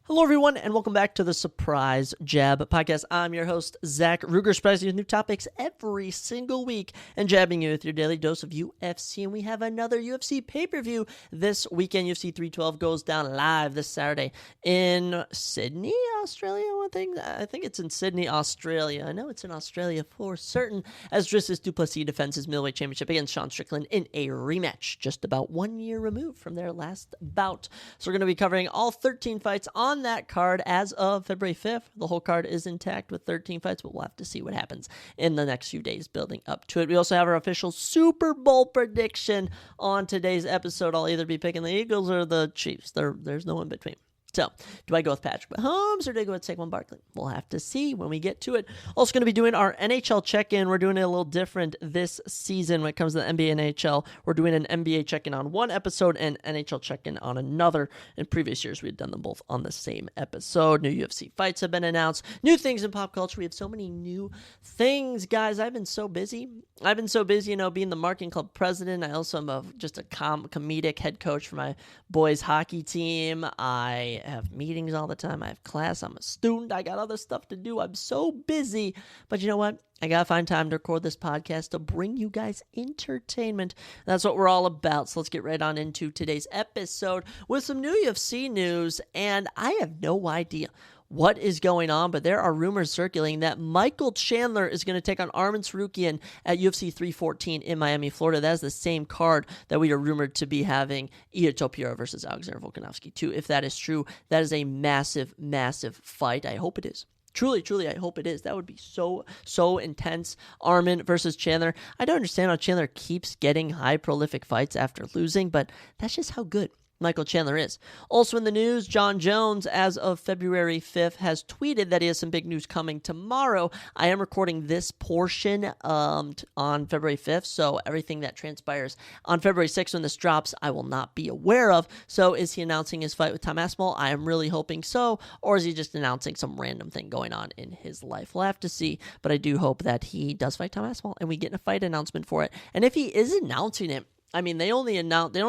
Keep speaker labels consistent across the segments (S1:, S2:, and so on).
S1: Hello, everyone, and welcome back to the Surprise Jab Podcast. I'm your host, Zach Ruger, surprising you with new topics every single week and jabbing you with your daily dose of UFC. And we have another UFC pay-per-view this weekend. UFC 312 goes down live this Saturday in Sydney, Australia. I think it's in Sydney, Australia. I know it's in Australia for certain, as Dricus du Plessis defends his middleweight championship against Sean Strickland in a rematch, just about 1 year removed from their last bout. So we're going to be covering all 13 fights on that card as of February 5th. The whole card is intact with 13 fights, but we'll have to see what happens in the next few days building up to it. We also have our official Super Bowl prediction on today's episode. I'll either be picking the Eagles or the Chiefs. There's no in between. So, do I go with Patrick Mahomes or do I go with Saquon Barkley? We'll have to see when we get to it. Also going to be doing our NHL Check-In. We're doing it a little different this season when it comes to the NBA and NHL. We're doing an NBA Check-In on one episode and NHL Check-In on another. In previous years, we had done them both on the same episode. New UFC fights have been announced. New things in pop culture. We have so many new things, guys. I've been so busy, being the marketing club president. I also am just a comedic head coach for my boys hockey team. I have meetings all the time. I have class. I'm a student. I got other stuff to do. I'm so busy. But you know what? I got to find time to record this podcast to bring you guys entertainment. That's what we're all about. So let's get right on into today's episode with some new UFC news. And I have no idea what is going on, but there are rumors circulating that Michael Chandler is going to take on Arman Tsarukyan at UFC 314 in Miami, Florida. That is the same card that we are rumored to be having Ilia Topuria versus Alexander Volkanovski too. If that is true, that is a massive, massive fight. I hope it is. Truly, I hope it is. That would be so intense. Arman versus Chandler. I don't understand how Chandler keeps getting high prolific fights after losing, but that's just how good Michael Chandler is. Also in the news, Jon Jones, as of February 5th, has tweeted that he has some big news coming tomorrow. I am recording this portion on February 5th, so everything that transpires on February 6th when this drops, I will not be aware of. So is he announcing his fight with Tom Aspinall? I am really hoping so. Or is he just announcing some random thing going on in his life? We'll have to see, but I do hope that he does fight Tom Aspinall and we get a fight announcement for it. And if he is announcing it, I mean, they don't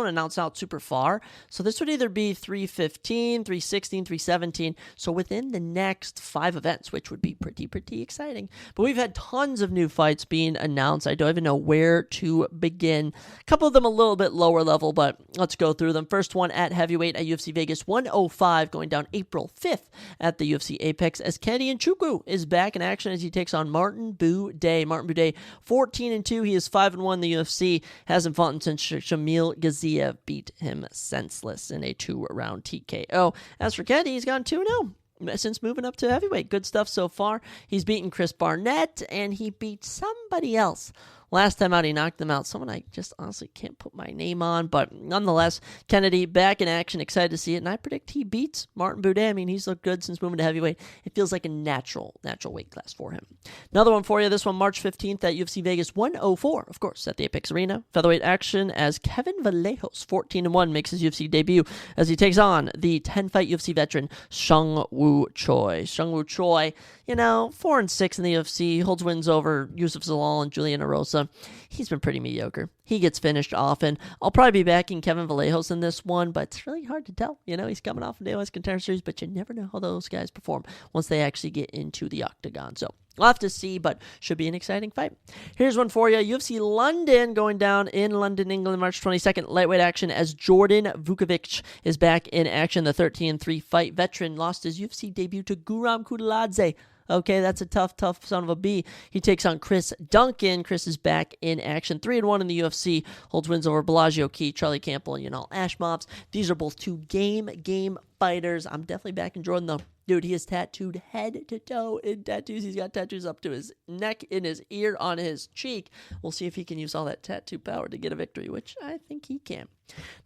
S1: announce out super far. So this would either be 315, 316, 317. So within the next 5 events, which would be pretty exciting. But we've had tons of new fights being announced. I don't even know where to begin. A couple of them a little bit lower level, but let's go through them. First one at heavyweight at UFC Vegas 105, going down April 5th at the UFC Apex, as Kennedy Nzechukwu is back in action as he takes on Martin Buday. Martin Buday, 14-2. He is 5-1 in the UFC. Hasn't fought since Shamil Gaziev beat him senseless in a 2-round TKO. As for Kennedy, he's gone 2-0 since moving up to heavyweight. Good stuff so far. He's beaten Chris Barnett, and he beat somebody else. Last time out, he knocked them out. Someone I just honestly can't put my name on. But nonetheless, Kennedy back in action. Excited to see it. And I predict he beats Martin Buday. I mean, he's looked good since moving to heavyweight. It feels like a natural weight class for him. Another one for you. This one, March 15th at UFC Vegas 104. Of course, at the Apex Arena. Featherweight action as Kevin Vallejos, 14-1, makes his UFC debut as he takes on the 10-fight UFC veteran Seung Woo Choi. Seung Woo Choi, 4-6 in the UFC. Holds wins over Yusuf Zalal and Julian Erosa. He's been pretty mediocre. He gets finished often. I'll probably be backing Kevin Vallejos in this one, but it's really hard to tell. He's coming off of the AOS Contender Series, but you never know how those guys perform once they actually get into the octagon. So we'll have to see, but should be an exciting fight. Here's one for you. UFC London going down in London, England, March 22nd. Lightweight action as Jordan Vukovic is back in action. The 13-3 fight veteran lost his UFC debut to Guram Kudladze. Okay, that's a tough son of a B. He takes on Chris Duncan. Chris is back in action. 3-1 in the UFC. Holds wins over Bellagio Key, Charlie Campbell, and Yanal Ashmovs. These are both two game fighters. I'm definitely backing Jordan, though. Dude, he is tattooed head to toe in tattoos. He's got tattoos up to his neck, in his ear, on his cheek. We'll see if he can use all that tattoo power to get a victory, which I think he can.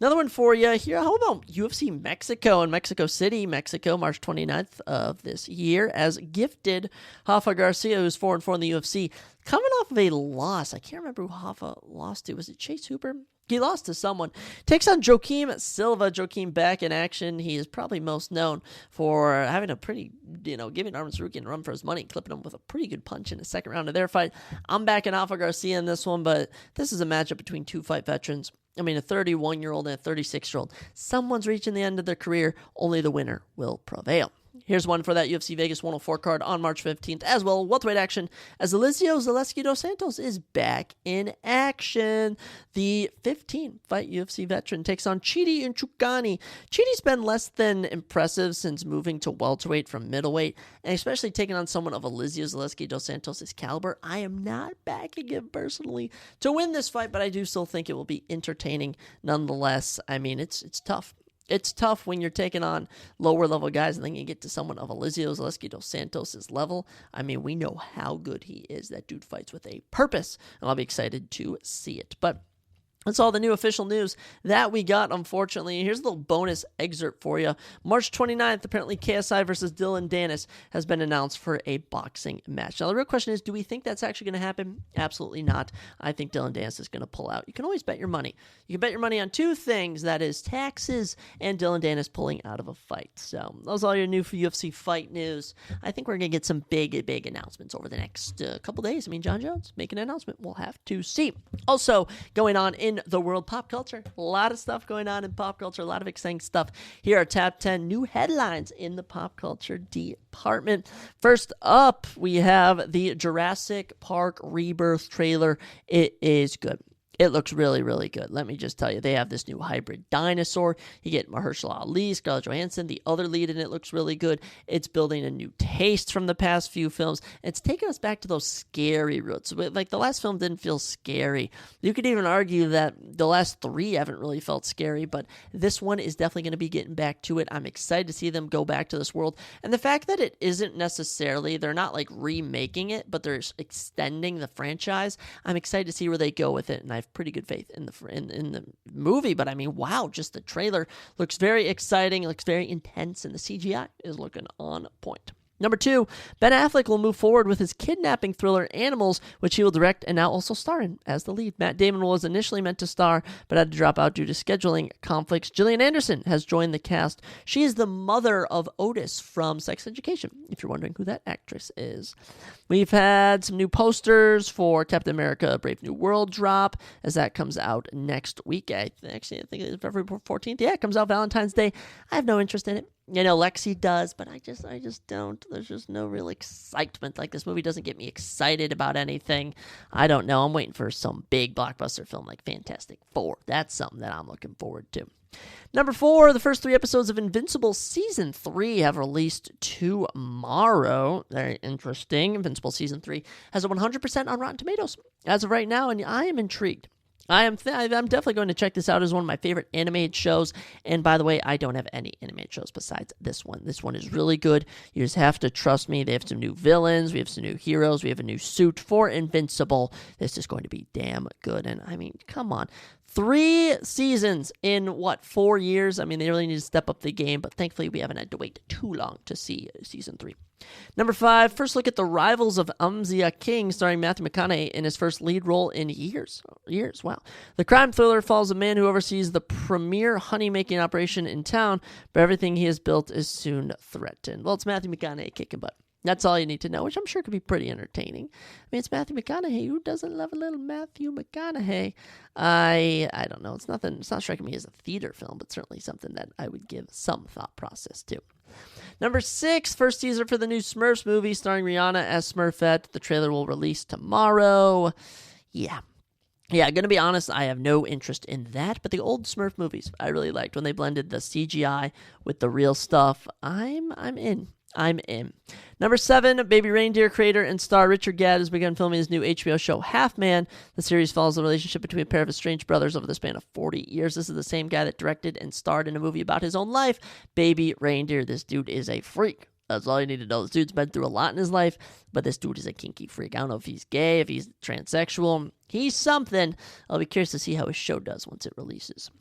S1: Another one for you here. How about UFC Mexico in Mexico City, Mexico, March 29th of this year, as gifted Rafa Garcia, who's 4-4 in the UFC, coming off of a loss. I can't remember who Rafa lost to. Was it Chase Hooper? He lost to someone. Takes on Joaquim Silva. Joaquim back in action. He is probably most known for having a pretty, giving Arman Tsarukyan a run for his money, clipping him with a pretty good punch in the second round of their fight. I'm backing Rafa Garcia in this one, but this is a matchup between two fight veterans. I mean, a 31-year-old and a 36-year-old. Someone's reaching the end of their career. Only the winner will prevail. Here's one for that UFC Vegas 104 card on March 15th as well. Welterweight action as Eliseo Zaleski dos Santos is back in action. The 15-fight UFC veteran takes on Chidi Nchukani. Chidi's been less than impressive since moving to welterweight from middleweight, and especially taking on someone of Eliseo Zaleski dos Santos' caliber. I am not backing him personally to win this fight, but I do still think it will be entertaining nonetheless. I mean, it's tough. It's tough when you're taking on lower-level guys and then you get to someone of Eliseo Zaleski dos Santos' level. I mean, we know how good he is. That dude fights with a purpose, and I'll be excited to see it. But that's all the new official news that we got, unfortunately. Here's a little bonus excerpt for you. March 29th, apparently KSI versus Dylan Dennis has been announced for a boxing match. Now, the real question is, do we think that's actually going to happen? Absolutely not. I think Dylan Dennis is going to pull out. You can always bet your money. You can bet your money on two things, that is taxes and Dylan Dennis pulling out of a fight. So, those are all your new for UFC fight news. I think we're going to get some big announcements over the next couple days. I mean, John Jones making an announcement. We'll have to see. Also, going on in the world pop culture. A lot of stuff going on in pop culture, a lot of exciting stuff. Here are top 10 new headlines in the pop culture department. First up, we have the Jurassic Park Rebirth trailer. It is good. It looks really, really good. Let me just tell you, they have this new hybrid dinosaur. You get Mahershala Ali, Scarlett Johansson, the other lead in it looks really good. It's building a new taste from the past few films. It's taking us back to those scary roots. Like, the last film didn't feel scary. You could even argue that the last three haven't really felt scary, but this one is definitely going to be getting back to it. I'm excited to see them go back to this world. And the fact that it isn't necessarily, they're not like remaking it, but they're extending the franchise. I'm excited to see where they go with it, and I've pretty good faith in the movie. But I mean, wow, just the trailer looks very exciting, looks very intense, and the CGI is looking on point. Number 2, Ben Affleck will move forward with his kidnapping thriller Animals, which he will direct and now also star in as the lead. Matt Damon was initially meant to star, but had to drop out due to scheduling conflicts. Gillian Anderson has joined the cast. She is the mother of Otis from Sex Education, if you're wondering who that actress is. We've had some new posters for Captain America Brave New World drop, as that comes out next week. I think it's February 14th. Yeah, it comes out Valentine's Day. I have no interest in it. You know, Lexi does, but I just don't. There's just no real excitement. Like, this movie doesn't get me excited about anything. I don't know. I'm waiting for some big blockbuster film like Fantastic Four. That's something that I'm looking forward to. Number 4, the first 3 episodes of Invincible Season 3 have released tomorrow. Very interesting. Invincible Season 3 has a 100% on Rotten Tomatoes as of right now, and I am intrigued. I'm definitely going to check this out as one of my favorite animated shows. And by the way, I don't have any animated shows besides this one. This one is really good. You just have to trust me. They have some new villains. We have some new heroes. We have a new suit for Invincible. This is going to be damn good. And I mean, come on. 3 seasons in, 4 years? I mean, they really need to step up the game, but thankfully we haven't had to wait too long to see Season 3. Number 5, first look at The Rivals of Amzia King, starring Matthew McConaughey in his first lead role in years. Wow. The crime thriller follows a man who oversees the premier honey-making operation in town, but everything he has built is soon threatened. Well, it's Matthew McConaughey kicking butt. That's all you need to know, which I'm sure could be pretty entertaining. I mean, it's Matthew McConaughey. Who doesn't love a little Matthew McConaughey? I don't know. It's not striking me as a theater film, but certainly something that I would give some thought process to. Number 6, first teaser for the new Smurfs movie starring Rihanna as Smurfette. The trailer will release tomorrow. Yeah, gonna be honest, I have no interest in that, but the old Smurf movies I really liked when they blended the CGI with the real stuff. I'm in. Number 7, Baby Reindeer creator and star Richard Gadd has begun filming his new HBO show Half Man. The series follows the relationship between a pair of estranged brothers over the span of 40 years. This is the same guy that directed and starred in a movie about his own life, Baby Reindeer. This dude is a freak. That's all you need to know. This dude's been through a lot in his life, but this dude is a kinky freak. I don't know if he's gay, if he's transsexual. He's something. I'll be curious to see how his show does once it releases.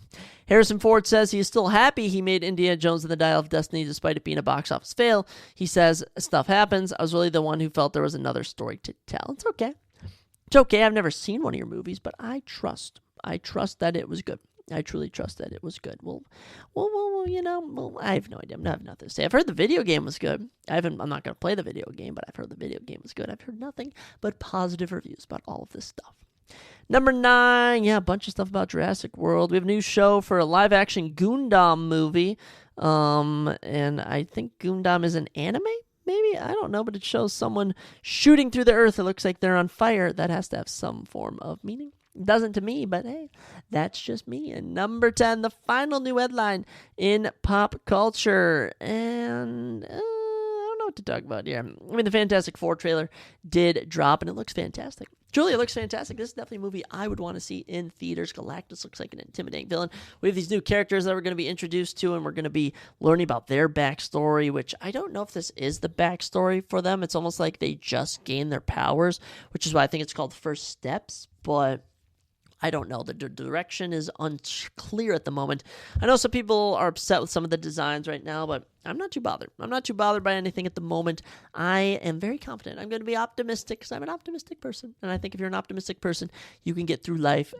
S1: Harrison Ford says he is still happy he made Indiana Jones and the Dial of Destiny despite it being a box office fail. He says, stuff happens. I was really the one who felt there was another story to tell. It's okay. It's okay. I've never seen one of your movies, but I trust that it was good. I truly trust that it was good. Well, I have no idea. I have nothing to say. I've heard the video game was good. I'm not going to play the video game, but I've heard the video game was good. I've heard nothing but positive reviews about all of this stuff. Number 9, a bunch of stuff about Jurassic World. We have a new show for a live-action Gundam movie. And I think Gundam is an anime? Maybe? I don't know, but it shows someone shooting through the earth. It looks like they're on fire. That has to have some form of meaning. It doesn't to me, but hey, that's just me. And number 10, the final new headline in pop culture. And I don't know what to talk about here. I mean, the Fantastic Four trailer did drop, and it looks fantastic. Truly, it looks fantastic. This is definitely a movie I would want to see in theaters. Galactus looks like an intimidating villain. We have these new characters that we're going to be introduced to, and we're going to be learning about their backstory, which I don't know if this is the backstory for them. It's almost like they just gained their powers, which is why I think it's called First Steps, but I don't know. The direction is unclear at the moment. I know some people are upset with some of the designs right now, but I'm not too bothered. I'm not too bothered by anything at the moment. I am very confident. I'm going to be optimistic because I'm an optimistic person. And I think if you're an optimistic person, you can get through life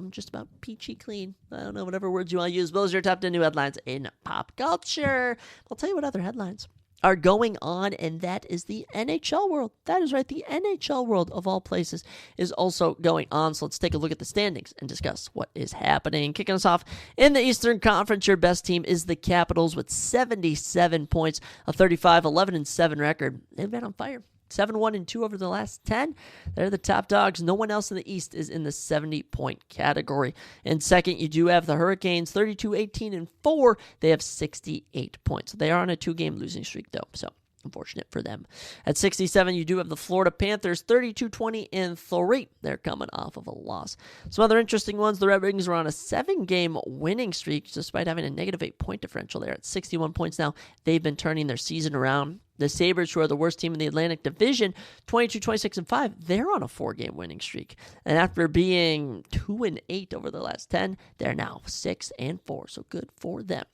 S1: just about peachy clean. I don't know, whatever words you want to use. Those are your top 10 new headlines in pop culture. I'll tell you what other headlines are going on, and that is the NHL world. That is right. The NHL world, of all places, is also going on. So let's take a look at the standings and discuss what is happening. Kicking us off in the Eastern Conference, your best team is the Capitals with 77 points, a 35-11-7 record. They've been on fire. 7-1-2 over the last 10. They're the top dogs. No one else in the East is in the 70-point category. In second, you do have the Hurricanes, 32-18-4. They have 68 points. They are on a 2-game losing streak, though, so unfortunate for them. At 67, you do have the Florida Panthers, 32-20-3. They're coming off of a loss. Some other interesting ones, the Red Wings are on a 7-game winning streak, despite having a negative 8-point differential there. At 61 points now, they've been turning their season around. The Sabres, who are the worst team in the Atlantic Division, 22-26-5, they're on a 4-game winning streak. And after being 2-8 over the last 10, they're now 6-4, so good for them.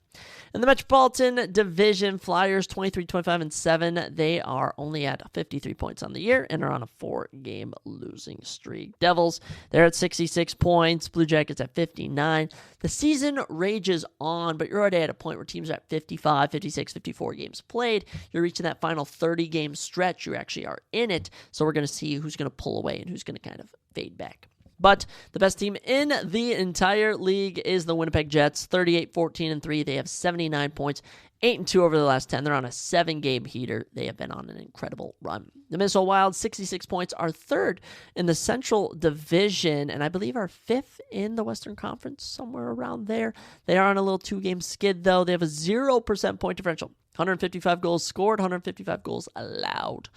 S1: In the Metropolitan Division, Flyers 23-25-7. They are only at 53 points on the year and are on a 4-game losing streak. Devils, they're at 66 points. Blue Jackets at 59. The season rages on, but you're already at a point where teams are at 55, 56, 54 games played. You're reaching that final 30-game stretch. You actually are in it. So we're going to see who's going to pull away and who's going to kind of fade back. But the best team in the entire league is the Winnipeg Jets, 38-14-3. They have 79 points, 8-2 over the last 10. They're on a 7-game heater. They have been on an incredible run. The Minnesota Wild, 66 points, are third in the Central Division, and I believe are fifth in the Western Conference, somewhere around there. They are on a little 2-game skid, though. They have a 0% point differential. 155 goals scored, 155 goals allowed.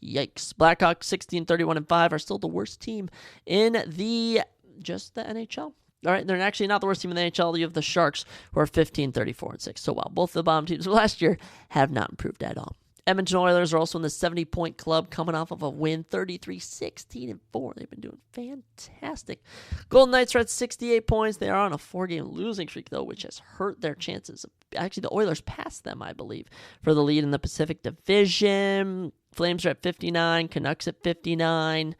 S1: Yikes. Blackhawks, 16-31-5, are still the worst team in the NHL. All right, they're actually not the worst team in the NHL. You have the Sharks, who are 15-34-6. So while both the bottom teams of last year have not improved at all. Edmonton Oilers are also in the 70-point club, coming off of a win, 33-16-4. They've been doing fantastic. Golden Knights are at 68 points. They are on a 4-game losing streak, though, which has hurt their chances. Actually, the Oilers passed them, I believe, for the lead in the Pacific Division. Flames are at 59. Canucks at 59.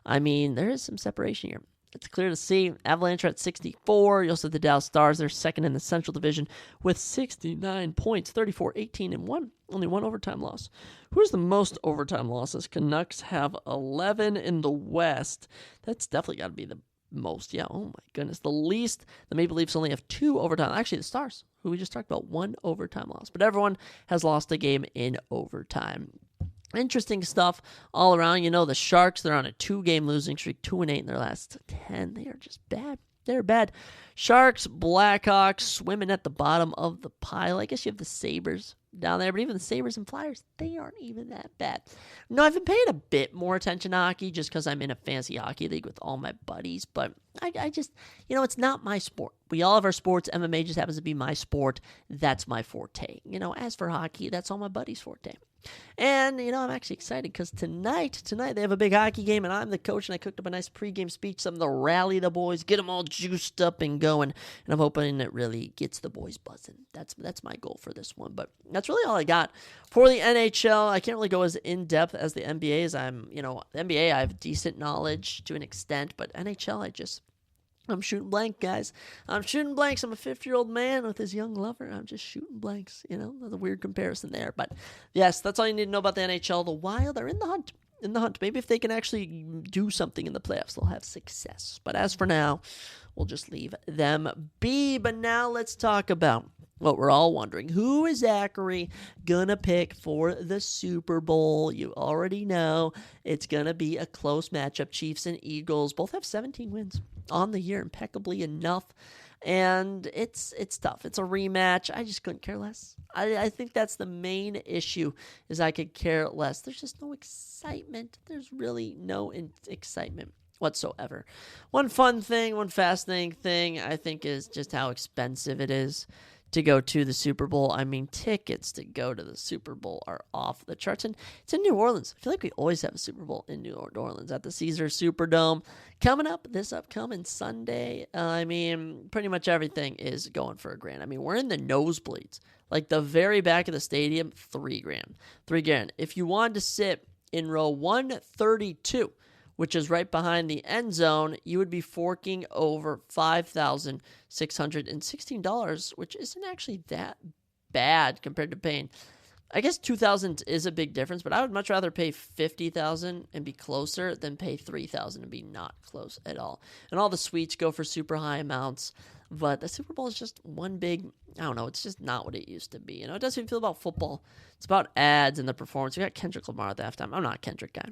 S1: I mean, there is some separation here. It's clear to see. Avalanche are at 64. You also have the Dallas Stars. They're second in the Central Division with 69 points, 34-18-1. Only one overtime loss. Who's the most overtime losses? Canucks have 11 in the West. That's definitely got to be the most. Yeah, oh my goodness. The least, the Maple Leafs only have 2 overtime. Actually, the Stars, who we just talked about, 1 overtime loss. But everyone has lost a game in overtime. Interesting stuff all around. You know, the Sharks, they're on a 2-game losing streak, 2-8 in their last 10. They are just bad. They're bad. Sharks, Blackhawks, swimming at the bottom of the pile. I guess you have the Sabres down there, but even the Sabres and Flyers, they aren't even that bad. No, I've been paying a bit more attention to hockey just because I'm in a fantasy hockey league with all my buddies, but I just, it's not my sport. We all have our sports. MMA just happens to be my sport. That's my forte. As for hockey, that's all my buddies' forte. And, I'm actually excited because tonight they have a big hockey game, and I'm the coach, and I cooked up a nice pregame speech, something to rally the boys, get them all juiced up and going, and I'm hoping it really gets the boys buzzing. That's my goal for this one, but that's really all I got for the NHL. I can't really go as in-depth as the NBA as the NBA, I have decent knowledge to an extent, but NHL, I'm shooting blank, guys. I'm shooting blanks. I'm a 50-year-old man with his young lover. I'm just shooting blanks. There's a weird comparison there. But, yes, that's all you need to know about the NHL. The Wild are in the hunt. in the hunt. Maybe if they can actually do something in the playoffs, they'll have success. But as for now, we'll just leave them be. But now let's talk about what we're all wondering. Who is Zachary going to pick for the Super Bowl? You already know it's going to be a close matchup. Chiefs and Eagles both have 17 wins on the year, impeccably enough. And it's tough. It's a rematch. I just couldn't care less. I think that's the main issue, is I could care less. There's just no excitement. There's really no excitement whatsoever. One fascinating thing, I think, is just how expensive it is to go to the Super Bowl. I mean, tickets to go to the Super Bowl are off the charts. And it's in New Orleans. I feel like we always have a Super Bowl in New Orleans at the Caesars Superdome. Coming up this upcoming Sunday, I mean, pretty much everything is going for $1,000. I mean, we're in the nosebleeds. Like the very back of the stadium, $3,000. $3,000. If you wanted to sit in row 132, which is right behind the end zone, you would be forking over $5,616, which isn't actually that bad compared to paying. I guess $2,000 is a big difference, but I would much rather pay $50,000 and be closer than pay $3,000 and be not close at all. And all the suites go for super high amounts, but the Super Bowl is just one big, I don't know, it's just not what it used to be. You know, it doesn't even feel about football. It's about ads and the performance. We got Kendrick Lamar at the halftime. I'm not a Kendrick guy.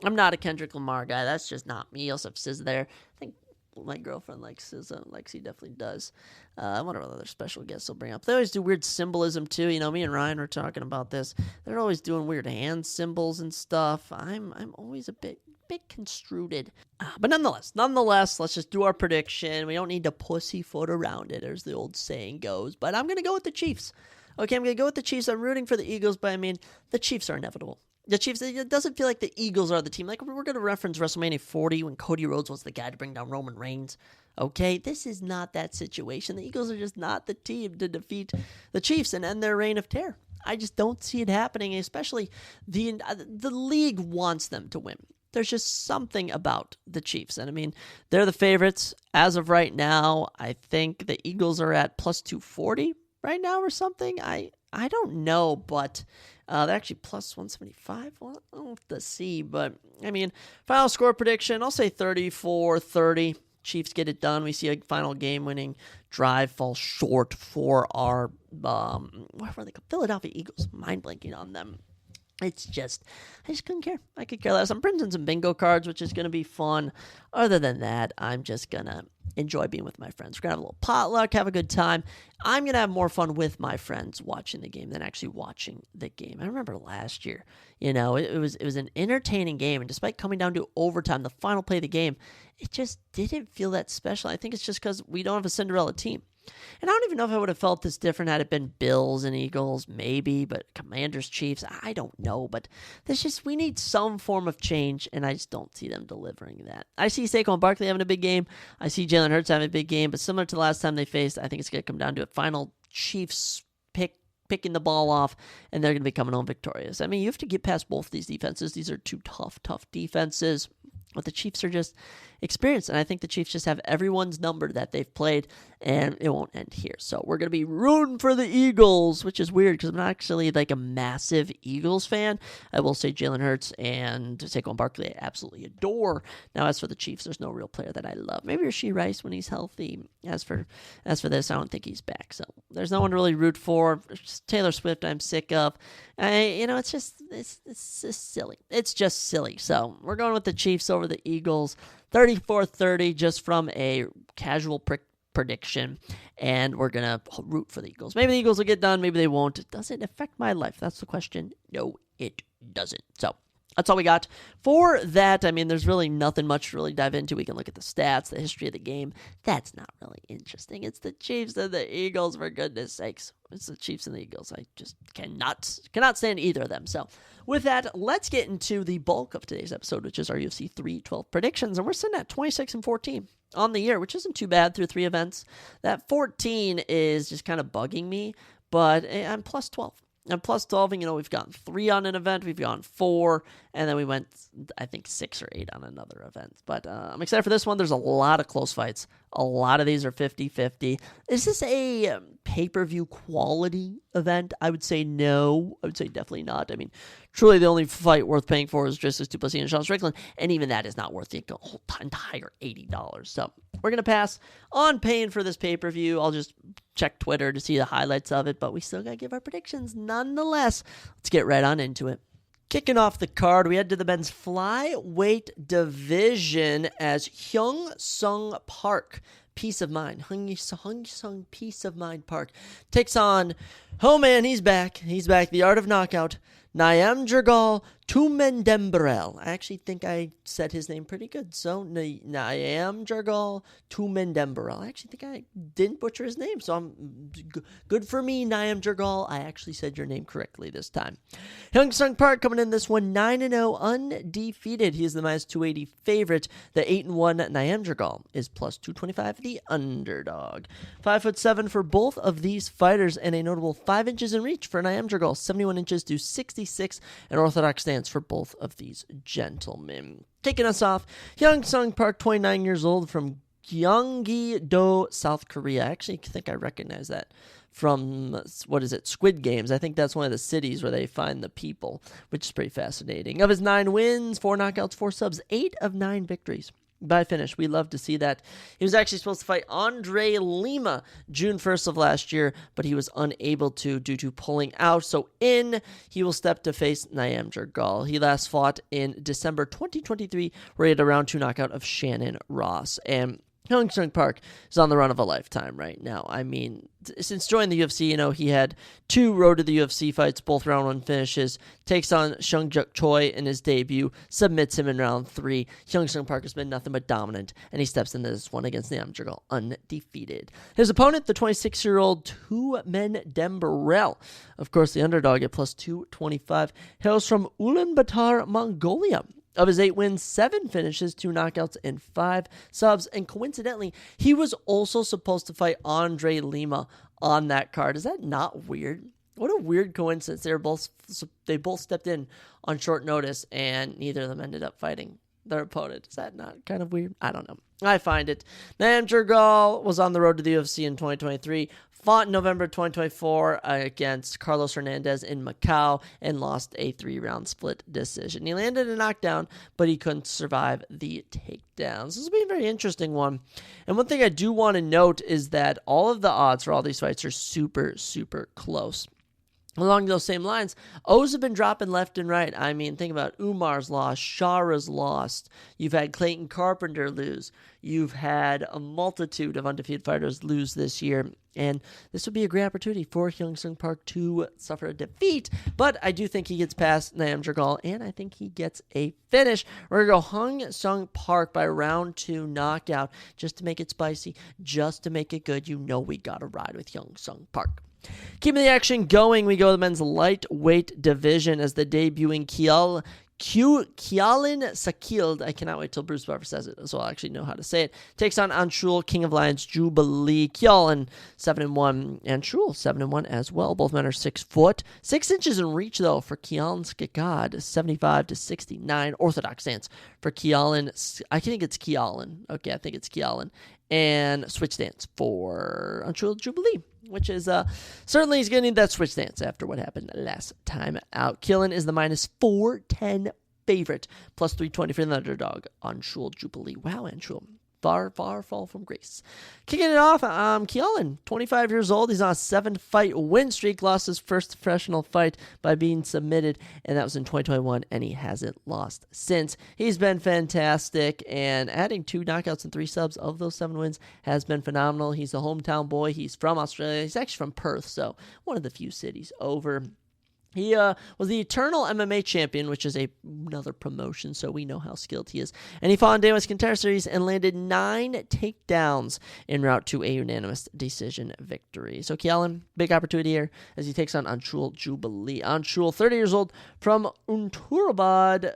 S1: I'm not a Kendrick Lamar guy. That's just not me. I also have SZA there. I think my girlfriend likes SZA. Lexi definitely does. I wonder what other special guests will bring up. They always do weird symbolism, too. You know, me and Ryan were talking about this. They're always doing weird hand symbols and stuff. I'm always a bit construed. But nonetheless, let's just do our prediction. We don't need to pussyfoot around it, as the old saying goes. But I'm going to go with the Chiefs. Okay, I'm going to go with the Chiefs. I'm rooting for the Eagles, but I mean, the Chiefs are inevitable. The Chiefs, it doesn't feel like the Eagles are the team. Like, we're going to reference WrestleMania 40 when Cody Rhodes was the guy to bring down Roman Reigns. Okay, this is not that situation. The Eagles are just not the team to defeat the Chiefs and end their reign of terror. I just don't see it happening, especially the league wants them to win. There's just something about the Chiefs. And, I mean, they're the favorites as of right now. I think the Eagles are at plus 240 right now or something. I don't know, but they're actually plus 175. Well, I'll have to see. But, I mean, final score prediction, I'll say 34-30. Chiefs get it done. We see a final game-winning drive fall short for our what were they called? Philadelphia Eagles. Mind blanking on them. It's just, I just couldn't care. I could care less. I'm printing some bingo cards, which is going to be fun. Other than that, I'm just going to enjoy being with my friends. We're going to have a little potluck, have a good time. I'm going to have more fun with my friends watching the game than actually watching the game. I remember last year, you know, it was an entertaining game, and despite coming down to overtime, the final play of the game, it just didn't feel that special. I think it's just because we don't have a Cinderella team. And I don't even know if I would have felt this different had it been Bills and Eagles, maybe, but Commanders, Chiefs, I don't know. But we need some form of change, and I just don't see them delivering that. I see Saquon Barkley having a big game. I see Jalen Hurts having a big game, but similar to the last time they faced, I think it's going to come down to a final Chiefs picking the ball off, and they're going to be coming home victorious. I mean, you have to get past both these defenses. These are two tough defenses. But the Chiefs are just experienced, and I think the Chiefs just have everyone's number that they've played, and it won't end here. So we're going to be rooting for the Eagles, which is weird because I'm not actually like a massive Eagles fan. I will say Jalen Hurts and Saquon Barkley I absolutely adore. Now, as for the Chiefs, there's no real player that I love. Maybe Rashee Rice when he's healthy. As for this, I don't think he's back. So there's no one to really root for. Just Taylor Swift I'm sick of. It's just silly. It's just silly. So we're going with the Chiefs over the Eagles, 34-30, just from a casual prediction, and we're going to root for the Eagles. Maybe the Eagles will get done, maybe they won't. Does it affect my life? That's the question. No, it doesn't. So that's all we got for that. I mean, there's really nothing much to really dive into. We can look at the stats, the history of the game. That's not really interesting. It's the Chiefs and the Eagles, for goodness sakes. It's the Chiefs and the Eagles. I just cannot stand either of them. So with that, let's get into the bulk of today's episode, which is our UFC 312 predictions. And we're sitting at 26-14 on the year, which isn't too bad through 3 events. That 14 is just kind of bugging me, but I'm plus 12. And plus 12, and we've gotten 3 on an event, we've gone 4, and then we went, I think, 6 or 8 on another event. But I'm excited for this one. There's a lot of close fights, A lot of these are 50-50. Is this a pay-per-view quality event? I would say no. I would say definitely not. I mean, truly the only fight worth paying for is Dricus du Plessis and Sean Strickland, and even that is not worth the whole entire $80. So we're going to pass on paying for this pay-per-view. I'll just check Twitter to see the highlights of it, but we still got to give our predictions nonetheless. Let's get right on into it. Kicking off the card, we head to the men's flyweight division as Hyung Sung Park, Peace of Mind, Hyung Sung Peace of Mind Park, takes on, oh man, he's back, the Art of Knockout, Naim Jergal Tumendemberel. I actually think I said his name pretty good. So, Naim Jergal Tumendemberel. I actually think I didn't butcher his name. So, I'm good for me, Naim Jergal. I actually said your name correctly this time. Hyung Sung Park coming in this one 9-0 undefeated. He is the minus 280 favorite. The 8-1 Naim Jergal is plus 225, the underdog. 5'7" for both of these fighters and a notable 5 inches in reach for Naim Jergal. 71 inches to 66, an orthodox stance for both of these gentlemen. Kicking us off, Hyung Sung Park, 29 years old, from Gyeonggi-do, South Korea. I actually think I recognize that from, Squid Games. I think that's one of the cities where they find the people, which is pretty fascinating. Of his 9 wins, 4 knockouts, 4 subs, 8 of 9 victories by finish. We love to see that. He was actually supposed to fight Andre Lima June 1st of last year, but he was unable to due to pulling out. So he will step to face Naim Jergal. He last fought in December 2023, where he had a round 2 knockout of Shannon Ross. And Hyung Sung Park is on the run of a lifetime right now. I mean, since joining the UFC, he had 2 road to the UFC fights, both round 1 finishes. Takes on Sung Juk Choi in his debut, submits him in round 3. Hyung Sung Park has been nothing but dominant, and he steps into this one against Naim Jergal undefeated. His opponent, the 26-year-old Tumendemberel, of course the underdog at plus 225, hails from Ulaanbaatar, Mongolia. Of his 8 wins, 7 finishes, 2 knockouts, and 5 subs. And coincidentally, he was also supposed to fight Andre Lima on that card. Is that not weird? What a weird coincidence. They both stepped in on short notice, and neither of them ended up fighting their opponent. Is that not kind of weird? I don't know. I find it. Naim Jergal was on the road to the UFC in 2023, fought in November 2024 against Carlos Hernandez in Macau, and lost a 3-round split decision. He landed a knockdown, but he couldn't survive the takedown. This has been a very interesting one. And one thing I do want to note is that all of the odds for all these fights are super, super close. Along those same lines, O's have been dropping left and right. I mean, think about Umar's lost, Shara's lost. You've had Clayton Carpenter lose. You've had a multitude of undefeated fighters lose this year. And this would be a great opportunity for Hyung Sung Park to suffer a defeat. But I do think he gets past Naim Jergal, and I think he gets a finish. We're going to go Hyung Sung Park by round 2 knockout, just to make it spicy, just to make it good. We got to ride with Hyung Sung Park. Keeping the action going, we go to the men's lightweight division as the debuting Kjolin Sakild, I cannot wait till Bruce Buffer says it, so I'll actually know how to say it, takes on Anshul, King of Lions, Jubilee. Kjolin, 7-1, Anshul, 7-1 as well. Both men are 6 foot. 6 inches in reach, though, for Kjolin Skakad, 75 to 69. Orthodox stance for Kjolin. I think it's Kjolin. Okay, I think it's Kjolin. And switch stance for Anshul Jubilee, which is certainly he's going to need that switch stance after what happened last time out. Kjolin is the minus 410 favorite, plus 320 for the underdog. Anshul Jubilee. Wow, Anshul. Far fall from grace. Kicking it off, Kjolin, 25 years old. He's on a 7-fight win streak. Lost his first professional fight by being submitted, and that was in 2021, and he hasn't lost since. He's been fantastic, and adding 2 knockouts and 3 subs of those 7 wins has been phenomenal. He's a hometown boy. He's from Australia. He's actually from Perth, so one of the few cities over. He was the Eternal MMA champion, which is another promotion, so we know how skilled he is. And he fought in Damas Contender Series and landed 9 takedowns en route to a unanimous decision victory. So Kjolin, big opportunity here as he takes on Anshul Jubilee. Anshul, 30 years old, from Unturabad,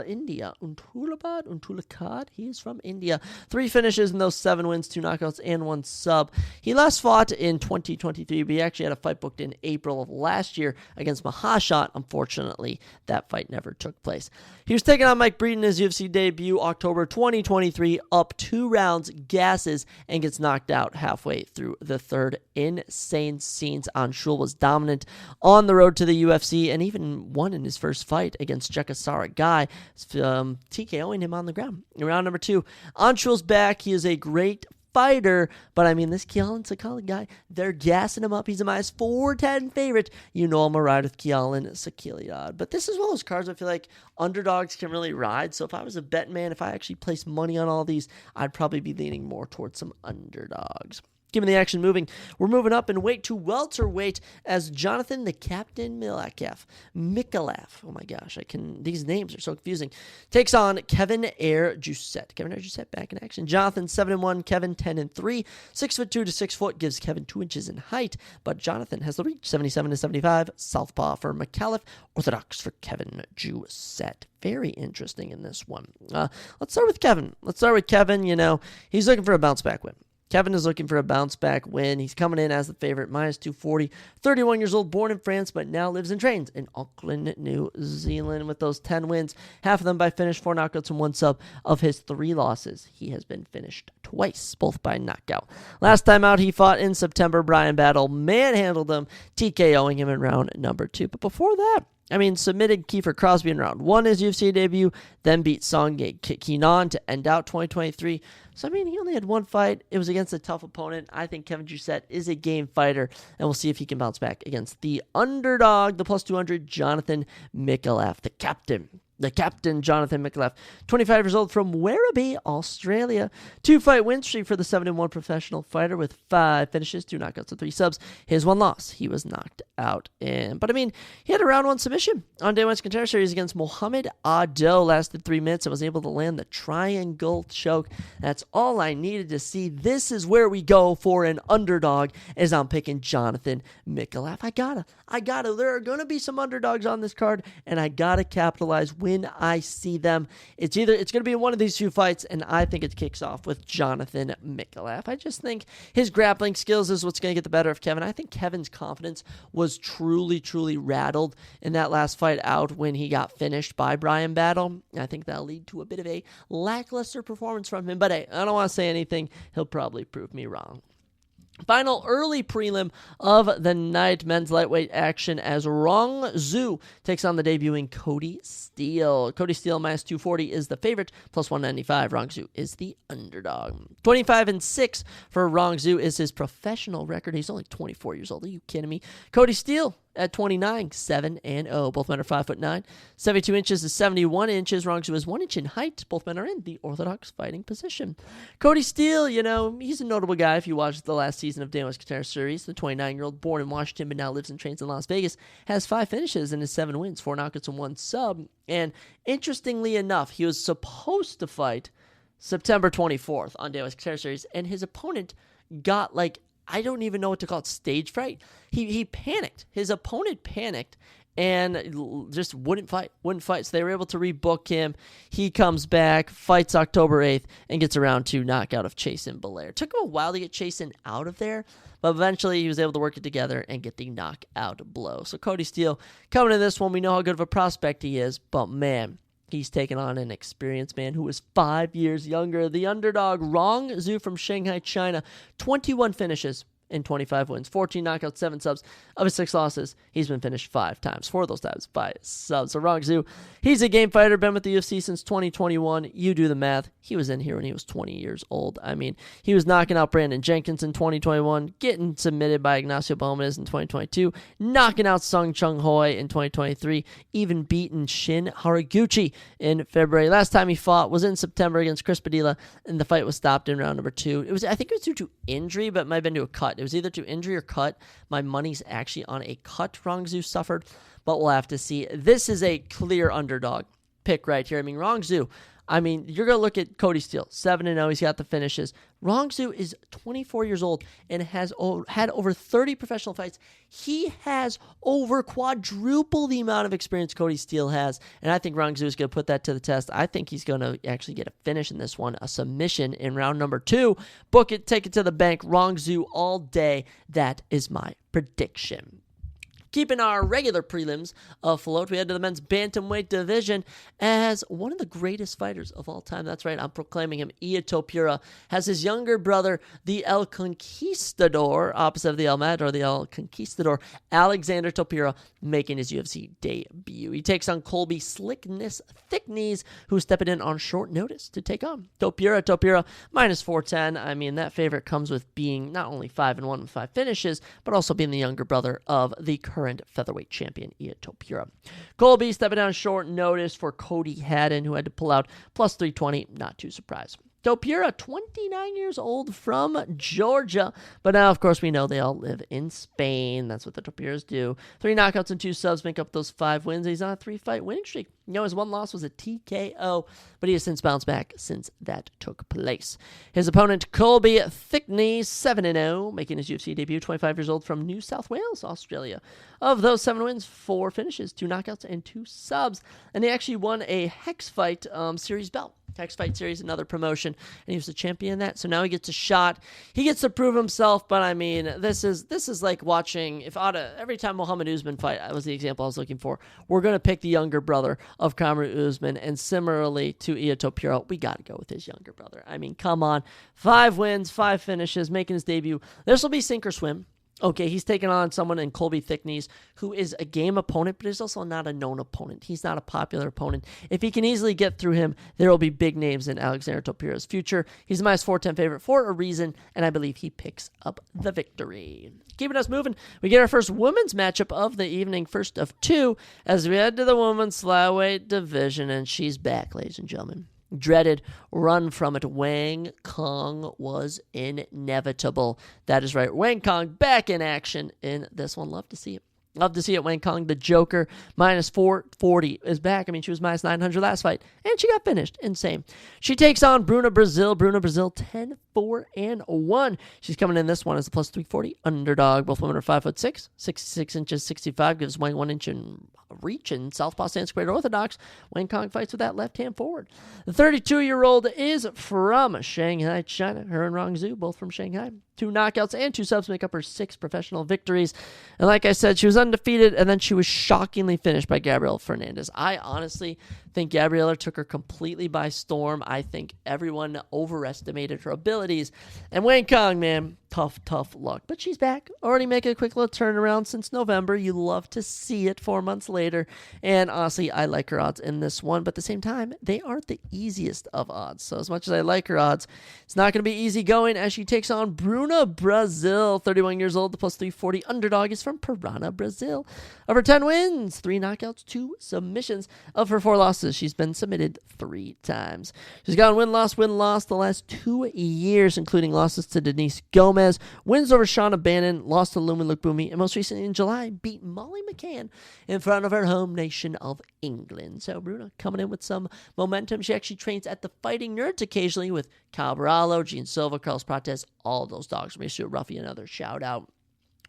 S1: India. Untulakad, he is from India. 3 finishes in those 7 wins, 2 knockouts, and 1 sub. He last fought in 2023, but he actually had a fight booked in April of last year against Mahashot. Unfortunately, that fight never took place. He was taking on Mike Breeden in his UFC debut October 2023, up 2 rounds, gasses, and gets knocked out halfway through the third. Insane scenes. Anshul was dominant on the road to the UFC and even won in his first fight against Jekasara Guy, TKOing him on the ground. In round number 2, Anshul's back. He is a great fighter, but I mean, this Kealan Sakala guy, they're gassing him up. He's a minus 410 favorite. You know I'm a ride with Kealan Sakiliad. But this is one of those cards I feel like underdogs can really ride. So if I was a bet man, if I actually placed money on all these, I'd probably be leaning more towards some underdogs. Given the action moving, we're moving up in weight to welterweight as Jonathan the Captain Mikalev. Oh my gosh, these names are so confusing. Takes on Kevin Air Jusset. Kevin Air Jusset back in action. Jonathan 7-1, Kevin 10-3. 6'2" to 6 foot gives Kevin 2 inches in height, but Jonathan has the reach 77 to 75. Southpaw for Mikalev, orthodox for Kevin Jusset. Very interesting in this one. Let's start with Kevin. You know, he's looking for a bounce back win. Kevin is looking for a bounce-back win. He's coming in as the favorite, minus 240. 31 years old, born in France, but now lives and trains in Auckland, New Zealand. With those 10 wins, half of them by finish, 4 knockouts, and 1 sub. Of his 3 losses, he has been finished twice, both by knockout. Last time out, he fought in September. Brian Battle manhandled him, TKOing him in round number 2. But before that, I mean, submitted Kiefer Crosby in round 1 his UFC debut, then beat Song Kenan to end out 2023. So, I mean, he only had 1 fight. It was against a tough opponent. I think Kevin Jusset is a game fighter, and we'll see if he can bounce back against the underdog, the plus 200, Jonathan Mikalev, the captain. The captain, Jonathan Mikalev, 25 years old from Werribee, Australia. 2-fight win streak for the 7-1 professional fighter with 5 finishes, 2 knockouts, and 3 subs. His 1 loss, he was knocked out in. But I mean, he had a round 1 submission on Day 1's Contender Series against Mohamed Ado. Lasted 3 minutes and was able to land the triangle choke. That's all I needed to see. This is where we go for an underdog, as I'm picking Jonathan Mikalev. I gotta. There are going to be some underdogs on this card, and I gotta capitalize when I see them. It's going to be one of these 2 fights, and I think it kicks off with Jonathan Mikalev. I just think his grappling skills is what's going to get the better of Kevin. I think Kevin's confidence was truly rattled in that last fight out when he got finished by Brian Battle. I think that'll lead to a bit of a lackluster performance from him, but hey, I don't want to say anything. He'll probably prove me wrong. Final early prelim of the night, men's lightweight action as Rong Zhu takes on the debuting Cody Steele. Cody Steele minus 240 is the favorite, plus 195. Rong Zhu is the underdog. 25-6 for Rong Zhu is his professional record. He's only 24 years old. Are you kidding me? Cody Steele at 29, 7-0. Both men are 5'9", 72 inches to 71 inches. Rong Zhu is 1 inch in height. Both men are in the orthodox fighting position. Cody Steele, you know, he's a notable guy if you watched the last season of Day 1's Contender Series. The 29-year-old, born in Washington but now lives and trains in Las Vegas, has 5 finishes in his 7 wins, 4 knockouts, and 1 sub. And interestingly enough, he was supposed to fight September 24th on Day 1's Contender Series, and his opponent got I don't even know what to call it, stage fright. He panicked. His opponent panicked and just wouldn't fight. So they were able to rebook him. He comes back, fights October 8th, and gets a round 2 knockout of Chasen Belair. Took him a while to get Chasen out of there, but eventually he was able to work it together and get the knockout blow. So Cody Steele coming to this one, we know how good of a prospect he is, but man, he's taken on an experienced man who is 5 years younger. The underdog, Rong Zhu from Shanghai, China. 21 finishes in 25 wins, 14 knockouts, 7 subs. Of his 6 losses, he's been finished 5 times, 4 of those times by subs. So Rong Zhu, he's a game fighter, been with the UFC since 2021. You do the math. He was in here when he was 20 years old. I mean, he was knocking out Brandon Jenkins in 2021, getting submitted by Ignacio Bomanes in 2022, knocking out Sung Chung Hoi in 2023, even beaten Shin Haraguchi in February. Last time he fought was in September against Chris Padilla, and the fight was stopped in round number 2. I think it was due to injury, but it might have been to a cut. It was either to injury or cut. My money's actually on a cut Rong Zhu suffered, but we'll have to see. This is a clear underdog pick right here. I mean, Rong Zhu, you're going to look at Cody Steele, 7-0. He's got the finishes. Rong Zhu is 24 years old and has had over 30 professional fights. He has over quadruple the amount of experience Cody Steele has, and I think Rong Zhu is going to put that to the test. I think he's going to actually get a finish in this one, a submission in round number 2. Book it, take it to the bank. Rong Zhu all day. That is my prediction. Keeping our regular prelims afloat, we head to the men's bantamweight division as one of the greatest fighters of all time. That's right, I'm proclaiming him. Ilia Topuria has his younger brother, the El Conquistador, opposite of the El Matador, the El Conquistador, Alexander Topuria, making his UFC debut. He takes on Colby Slickness Thicknees, who's stepping in on short notice to take on Topuria. Topuria, minus 410. I mean, that favorite comes with being not only 5-1 with 5 finishes, but also being the younger brother of the current featherweight champion, Ilia Topuria. Colby stepping down short notice for Cody Haddon, who had to pull out plus 320. Not too surprised. Topuria, 29 years old from Georgia. But now, of course, we know they all live in Spain. That's what the Topuras do. 3 knockouts and 2 subs make up those 5 wins. He's on a 3-fight winning streak. You know, his one loss was a TKO, but he has since bounced back since that took place. His opponent, Colby Thicknees, 7-0, making his UFC debut, 25 years old from New South Wales, Australia. Of those 7 wins, 4 finishes, 2 knockouts, and 2 subs. And he actually won a Hex Fight series belt. Hex Fight Series, another promotion, and he was the champion in that. So now he gets a shot. He gets to prove himself, but I mean, this is like watching, if every time Muhammad Usman fight, that was the example I was looking for, we're going to pick the younger brother of Kamaru Usman, and similarly to Ilia Topuria, we got to go with his younger brother. I mean, come on. 5 wins, 5 finishes, making his debut. This will be sink or swim. Okay, he's taking on someone in Colby Thicknees who is a game opponent, but is also not a known opponent. He's not a popular opponent. If he can easily get through him, there will be big names in Alexander Topuria's future. He's a minus 410 favorite for a reason, and I believe he picks up the victory. Keeping us moving, we get our first women's matchup of the evening, first of 2, as we head to the women's flyweight division, and she's back, ladies and gentlemen. Dreaded run from it. Wang Kong was inevitable. That is right. Wang Kong back in action in this one. Love to see it. Love to see it. Wang Kong, the Joker, minus 440 is back. I mean, she was minus 900 last fight, and she got finished. Insane. She takes on Bruna Brazil. Bruna Brazil, 10-4-1. She's coming in this one as a plus 340 underdog. Both women are 5'6", 66 inches, 65. Gives Wang 1 inch in reach in southpaw stance squared orthodox. Wang Kong fights with that left hand forward. The 32-year-old is from Shanghai, China. Her and Rong Zhu, both from Shanghai. 2 knockouts and 2 subs make up her 6 professional victories. And like I said, she was undefeated, and then she was shockingly finished by Gabriela Fernandez. I honestly think Gabriela took her completely by storm. I think everyone overestimated her abilities. And Wang Kong, man, tough luck. But she's back. Already making a quick little turnaround since November. You love to see it 4 months later. And honestly, I like her odds in this one. But at the same time, they aren't the easiest of odds. So as much as I like her odds, it's not going to be easy going as she takes on Bruna Brazil, 31 years old. The plus 340 underdog is from Piranha, Brazil. Of her 10 wins, 3 knockouts, 2 submissions. Of her 4 losses, she's been submitted 3 times. She's gone win-loss the last 2 years, including losses to Denise Gomez, wins over Shauna Bannon, lost to Lumen Lukbumi, and most recently in July, beat Molly McCann in front of her home nation of England. So Bruna coming in with some momentum. She actually trains at the Fighting Nerds occasionally with Kyle Barallo, Gene Silva, Carlos Prates, all those dogs. Mauricio Ruffy, another shout out.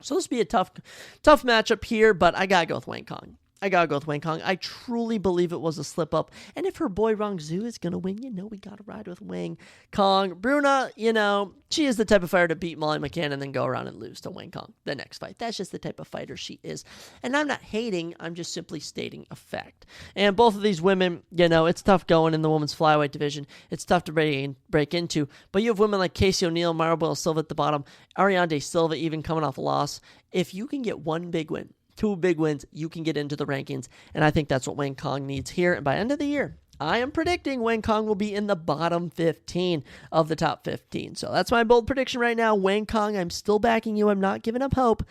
S1: So this will be a tough matchup here, but I gotta go with Wang Kong. I truly believe it was a slip-up. And if her boy Rong Zhu is going to win, we got to ride with Wang Kong. Bruna, she is the type of fighter to beat Molly McCann and then go around and lose to Wang Kong the next fight. That's just the type of fighter she is. And I'm not hating. I'm just simply stating a fact. And both of these women, it's tough going in the women's flyweight division. It's tough to break into. But you have women like Casey O'Neill, Maribel Silva at the bottom, Ariane Silva even coming off a loss. If you can get one big win, 2 big wins, you can get into the rankings, and I think that's what Wang Kong needs here. And by end of the year, I am predicting Wang Kong will be in the bottom 15 of the top 15. So that's my bold prediction right now. Wang Kong, I'm still backing you. I'm not giving up hope,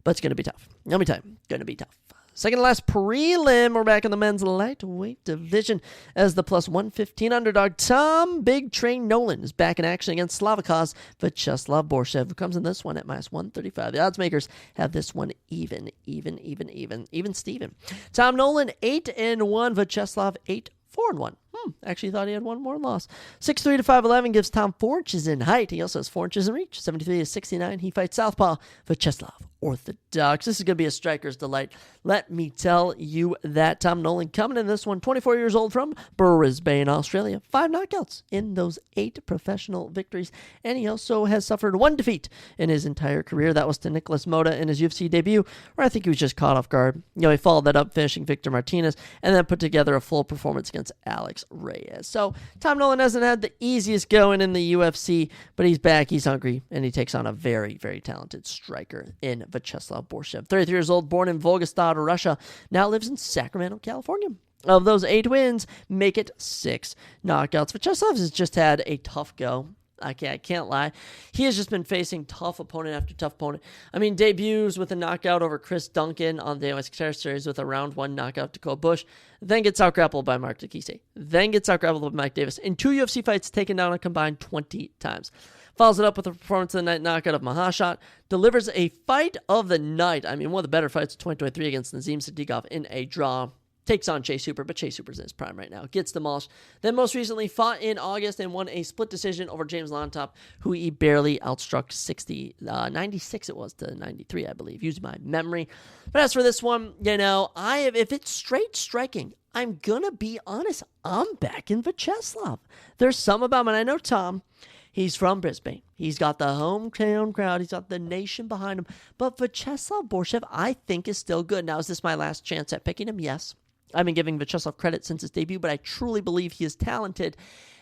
S1: but it's going to be tough. Let me tell you, going to be tough. Second to last prelim, we're back in the men's lightweight division as the plus 115 underdog Tom Big Train Nolan is back in action against Slavikos Vyacheslav Borshev, who comes in this one at minus 135. The odds makers have this one even Steven. Tom Nolan 8-1, Vyacheslav 8-4-1. Actually thought he had one more loss. 6'3" to 5'11" gives Tom 4 inches in height. He also has 4 inches in reach. 73 to 69. He fights southpaw Vyacheslav orthodox. This is going to be a striker's delight. Let me tell you that. Tom Nolan coming in this one, 24 years old from Brisbane, Australia. 5 knockouts in those 8 professional victories. And he also has suffered 1 defeat in his entire career. That was to Nicholas Mota in his UFC debut, where I think he was just caught off guard. He followed that up, finishing Victor Martinez, and then put together a full performance against Alex Reyes. So Tom Nolan hasn't had the easiest going in the UFC, but he's back, he's hungry, and he takes on a very, very talented striker in Vyacheslav Borshev. 33 years old, born in Volgograd, Russia, now lives in Sacramento, California. Of those 8 wins, make it 6 knockouts. Vyacheslav has just had a tough go. I can't lie. He has just been facing tough opponent after tough opponent. I mean, debuts with a knockout over Chris Duncan on the NHA Series with a round 1 knockout to Cole Bush, then gets out-grappled by Mark Takise, then gets out-grappled by Mike Davis. In 2 UFC fights, taken down a combined 20 times. Follows it up with a performance of the night knockout of Mahashat. Delivers a fight of the night. I mean, one of the better fights of 2023 against Nazim Sadykhov in a draw. Takes on Chase Hooper, but Chase Hooper's in his prime right now. Gets demolished. Then most recently fought in August and won a split decision over James Lontop, who he barely outstruck 96 it was to 93, I believe, using my memory. But as for this one, if it's straight striking, I'm going to be honest, I'm back in Vyacheslav. There's some about him, and I know Tom, he's from Brisbane. He's got the hometown crowd. He's got the nation behind him. But Vyacheslav Borshev, I think, is still good. Now, is this my last chance at picking him? Yes. I've been giving Vyacheslav credit since his debut, but I truly believe he is talented.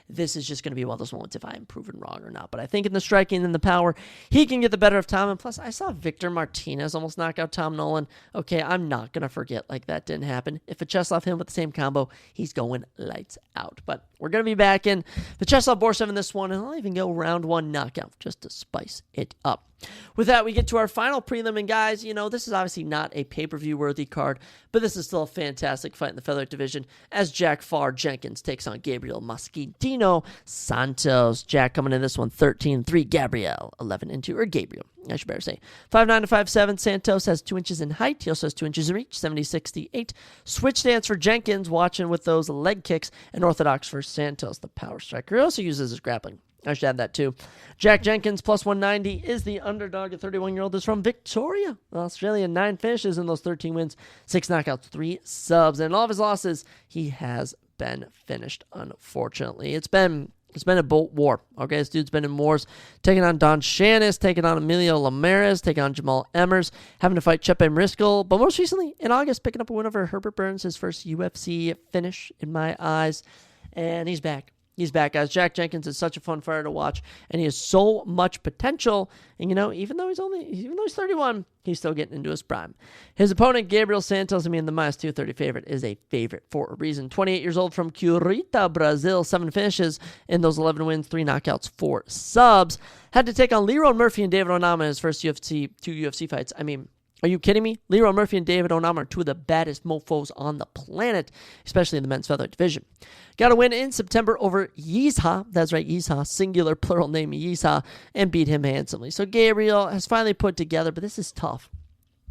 S1: This is just going to be one of those moments if I am proven wrong or not. But I think in the striking and the power, he can get the better of Tom. And plus, I saw Victor Martinez almost knock out Tom Nolan. Okay, I'm not going to forget like that didn't happen. If Vyacheslav him with the same combo, he's going lights out. But we're going to be back in Vyacheslav Borshev in this one, and I'll even go round 1 knockout just to spice it up. With that, we get to our final prelim, and guys, this is obviously not a pay-per-view worthy card, but this is still a fantastic fight in the featherweight division as Jack Farr Jenkins takes on Gabriel Mosquitino Santos. Jack coming in this one 13-3, Gabriel 11-2, or Gabriel, I should better say. 5'9" to 5'7", Santos has 2 inches in height. He also has 2 inches in reach, 70-68. Switch stance for Jenkins, watching with those leg kicks, and orthodox for Santos, the power striker. He also uses his grappling. I should add that too. Jack Jenkins, plus 190, is the underdog. A 31-year-old is from Victoria, Australia. 9 finishes in those 13 wins, 6 knockouts, 3 subs. And all of his losses, he has been finished, unfortunately. It's been a boat war. Okay, this dude's been in wars, taking on Don Shannis, taking on Emilio Lamares, taking on Jamal Emmers, having to fight Chepe Mariscal, but most recently, in August, picking up a win over Herbert Burns, his first UFC finish in my eyes. And he's back. He's back, guys. Jack Jenkins is such a fun fighter to watch, and he has so much potential. And, even though he's 31, he's still getting into his prime. His opponent, Gabriel Santos, the -230 favorite, is a favorite for a reason. 28 years old from Curitiba, Brazil, 7 finishes in those 11 wins, 3 knockouts, 4 subs. Had to take on Leroy Murphy and David Onama in his first 2 UFC fights. I mean, are you kidding me? Leroy Murphy and David Onama are 2 of the baddest mofos on the planet, especially in the men's featherweight division. Got a win in September over Yizha. That's right, Yizha, singular plural name Yizha, and beat him handsomely. So Gabriel has finally put together, but this is tough.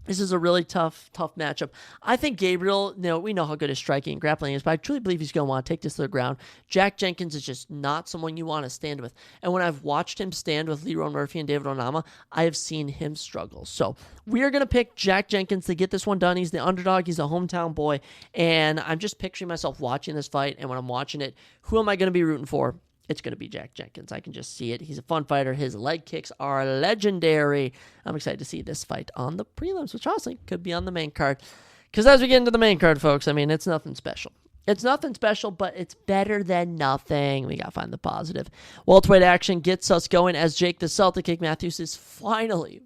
S1: This is a really tough matchup. I think Gabriel, we know how good his striking and grappling is, but I truly believe he's going to want to take this to the ground. Jack Jenkins is just not someone you want to stand with. And when I've watched him stand with Leroy Murphy and David Onama, I have seen him struggle. So we are going to pick Jack Jenkins to get this one done. He's the underdog. He's a hometown boy. And I'm just picturing myself watching this fight. And when I'm watching it, who am I going to be rooting for? It's going to be Jack Jenkins. I can just see it. He's a fun fighter. His leg kicks are legendary. I'm excited to see this fight on the prelims, which honestly could be on the main card. Because as we get into the main card, folks, it's nothing special. It's nothing special, but it's better than nothing. We got to find the positive. Welterweight action gets us going as Jake the Celtic Kick Matthews is finally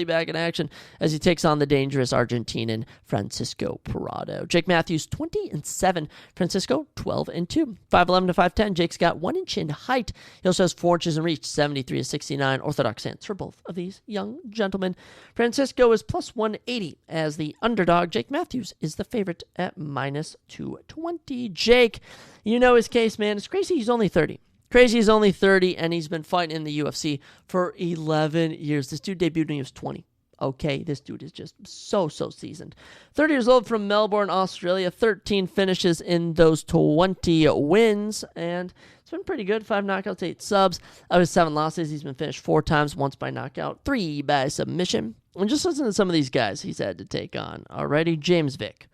S1: back in action as he takes on the dangerous Argentinian Francisco Parado. Jake Matthews, 20-7. Francisco, 12-2. 5'11" to 5'10". Jake's got 1 inch in height. He also has 4 inches in reach, 73-69. Orthodox stance for both of these young gentlemen. Francisco is plus 180 as the underdog. Jake Matthews is the favorite at -220. Jake, you know his case, man. It's crazy he's only 30. Crazy he's only 30, and he's been fighting in the UFC for 11 years. This dude debuted when he was 20. okay? This dude is just so seasoned. 30 years old from Melbourne, Australia, 13 finishes in those 20 wins, and it's been pretty good. 5 knockouts, 8 subs. Of his 7 losses, he's been finished 4 times, once by knockout, 3 by submission. And just listen to some of these guys he's had to take on already. James Vick,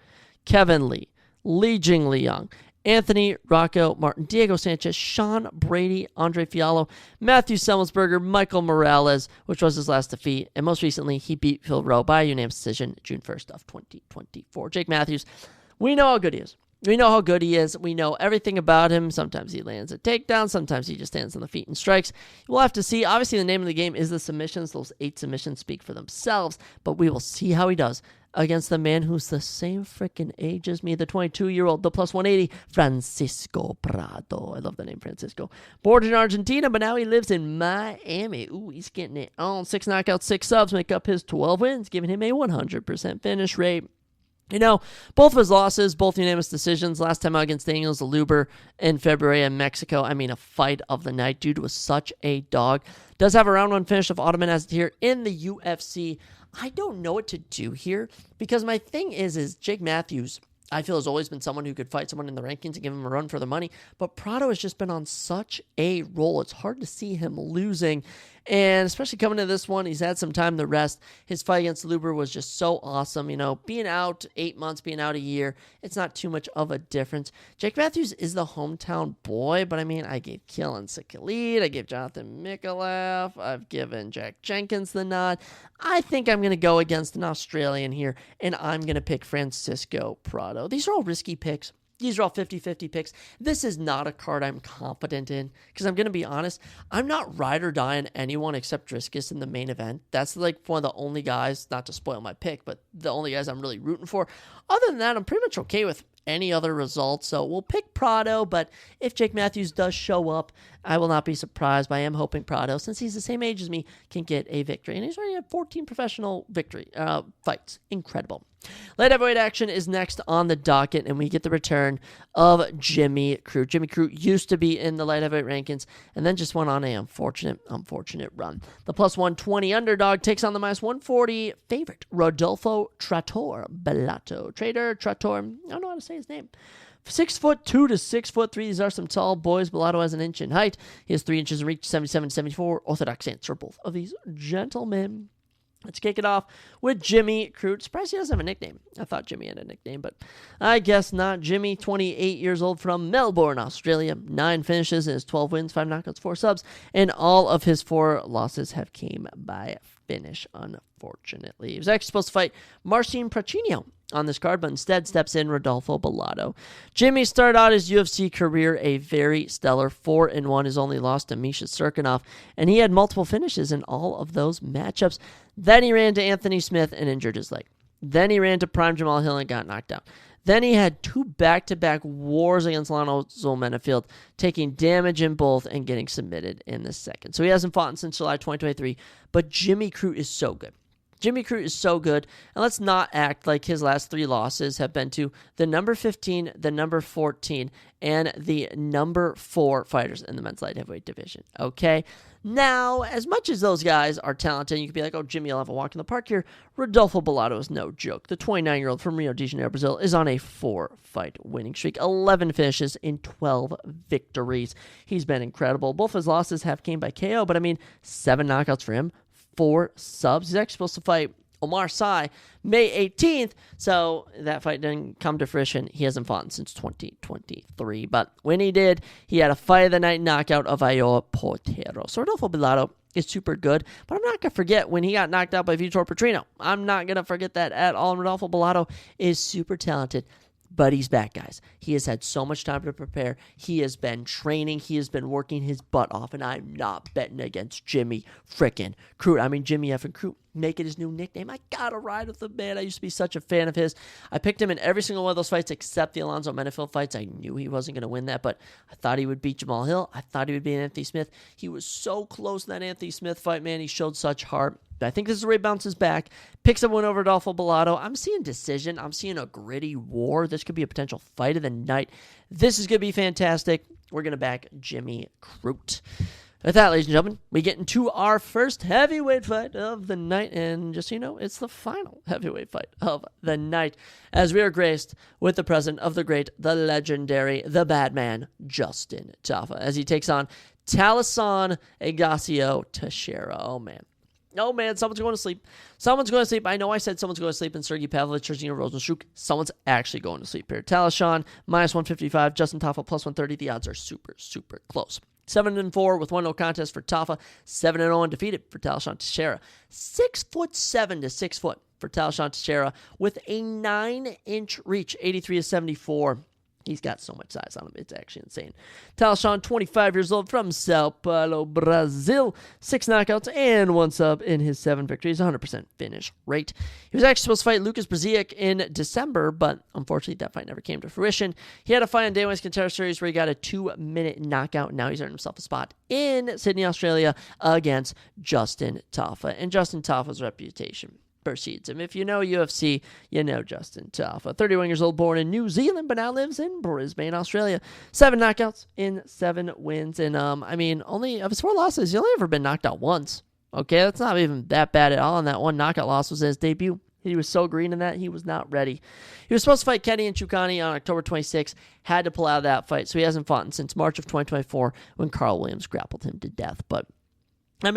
S1: Kevin Lee, Li Jing Liang, Anthony Rocco Martin, Diego Sanchez, Sean Brady, Andre Fiallo, Matthew Semmelsberger, Michael Morales, which was his last defeat. And most recently, he beat Phil Rowe by unanimous decision June 1st of 2024. Jake Matthews, we know how good he is. We know how good he is. We know everything about him. Sometimes he lands a takedown. Sometimes he just stands on the feet and strikes. We'll have to see. Obviously, the name of the game is the submissions. Those 8 submissions speak for themselves. But we will see how he does against the man who's the same freaking age as me, the 22-year-old, the plus 180, Francisco Prado. I love the name Francisco. Born in Argentina, but now he lives in Miami. Ooh, he's getting it on. 6 knockouts, 6 subs, make up his 12 wins, giving him a 100% finish rate. You know, both of his losses, both unanimous decisions. Last time out against Daniel Zaluber in February in Mexico. I mean, a fight of the night. Dude was such a dog. Does have a round 1 finish of Ottoman as here in the UFC. I don't know what to do here because my thing is Jake Matthews, I feel, has always been someone who could fight someone in the rankings and give him a run for the money. But Prado has just been on such a roll. It's hard to see him losing. And especially coming to this one, he's had some time to rest. His fight against Luber was just so awesome. You know, being out 8 months, being out a year, it's not too much of a difference. Jake Matthews is the hometown boy, but I mean, I gave Killen Khalid, I gave Jonathan Mikalev, I've given Jack Jenkins the nod. I think I'm going to go against an Australian here, and I'm going to pick Francisco Prado. These are all risky picks. These are all 50-50 picks. This is not a card I'm confident in because I'm going to be honest, I'm not ride or die on anyone except Driscus in the main event. That's like one of the only guys, not to spoil my pick, but the only guys I'm really rooting for. Other than that, I'm pretty much okay with any other result. So we'll pick Prado, but if Jake Matthews does show up, I will not be surprised. But I am hoping Prado, since he's the same age as me, can get a victory. And he's already had 14 professional fights. Incredible. Light heavyweight action is next on the docket, and we get the return of Jimmy Crute. Jimmy Crute used to be in the light heavyweight rankings, and then just went on a unfortunate run. The plus 120 underdog takes on the minus 140 favorite, Rodolfo Trator Bellato. Trator, I don't know how to say his name. 6'2" to 6'3". These are some tall boys. Bellato has an inch in height. He has 3 inches in reach, 77-74. Orthodox answer, both of these gentlemen. Let's kick it off with Jimmy Crute. Surprised he doesn't have a nickname. I thought Jimmy had a nickname, but I guess not. Jimmy, 28 years old from Melbourne, Australia. 9 finishes in his 12 wins, 5 knockouts, 4 subs, and all of his 4 losses have came by finish, unfortunately. He was actually supposed to fight Marcin Prachinio on this card, but instead steps in Rodolfo Bellato. Jimmy started out his UFC career a very stellar 4-1. His only loss to Misha Serkinov, and he had multiple finishes in all of those matchups. Then he ran to Anthony Smith and injured his leg. Then he ran to Prime Jamal Hill and got knocked out. Then he had 2 back-to-back wars against Lonzo Menefield, taking damage in both and getting submitted in the second. So he hasn't fought since July 2023, but Jimmy Crute is so good. Jimmy Crute is so good, and let's not act like his last 3 losses have been to the number 15, the number 14, and the number 4 fighters in the men's light heavyweight division, okay? Now, as much as those guys are talented, you could be like, oh, Jimmy will have a walk in the park here. Rodolfo Bellato is no joke. The 29-year-old from Rio de Janeiro, Brazil, is on a 4-fight winning streak, 11 finishes in 12 victories. He's been incredible. Both his losses have came by KO, but I mean, 7 knockouts for him. 4 subs. He's actually supposed to fight Omar Sy May 18th, so that fight didn't come to fruition. He hasn't fought since 2023, but when he did, he had a fight of the night knockout of Ayo Portero. So Rodolfo Bellato is super good, but I'm not going to forget when he got knocked out by Vitor Petrino. I'm not going to forget that at all. And Rodolfo Bellato is super talented. But he's back, guys. He has had so much time to prepare. He has been training. He has been working his butt off, and I'm not betting against Jimmy frickin' Crute. I mean, Jimmy effing Crute. Make it his new nickname. I gotta ride with the man. I used to be such a fan of his. I picked him in every single one of those fights except the Alonzo Menefield fights. I knew he wasn't going to win that, but I thought he would beat Jamal Hill. I thought he would beat Anthony Smith. He was so close in that Anthony Smith fight, man. He showed such heart. I think this is where he bounces back. Picks up win over Rodolfo Bellato. I'm seeing decision. I'm seeing a gritty war. This could be a potential fight of the night. This is going to be fantastic. We're going to back Jimmy Crute. With that, ladies and gentlemen, we get into our first heavyweight fight of the night. And just so you know, it's the final heavyweight fight of the night, as we are graced with the presence of the great, the legendary, the bad man, Justin Tafa, as he takes on Talisson Ignacio Teixeira. Oh, man. Oh, man, someone's going to sleep. Someone's going to sleep. I know I said someone's going to sleep in Sergey Pavlovich or Zeno Rozenstruik. Someone's actually going to sleep here. Talisson, minus 155. Justin Tafa, plus 130. The odds are super, super close. 7-4 with 1-0 contest for Tafa. 7-0 undefeated for Talisson Teixeira. 6'7" to 6 foot for Talisson Teixeira with a 9-inch reach. 83-74. He's got so much size on him. It's actually insane. Talisson, 25 years old, from Sao Paulo, Brazil. 6 knockouts and 1 sub in his 7 victories. 100% finish rate. He was actually supposed to fight Lucas Brzeziak in December, but unfortunately that fight never came to fruition. He had a fight on Day One's Contender Series where he got a 2-minute knockout. Now he's earned himself a spot in Sydney, Australia against Justin Tafa. And Justin Tafa's reputation precedes him. If you know UFC, you know Justin Tafa. 31 years old, born in New Zealand, but now lives in Brisbane, Australia. 7 knockouts in 7 wins. And, only of his 4 losses, he's only ever been knocked out once. Okay, that's not even that bad at all. And that one knockout loss was his debut. He was so green in that, he was not ready. He was supposed to fight Kenny and Chukani on October 26th, had to pull out of that fight, so he hasn't fought since March of 2024 when Carl Williams grappled him to death. But what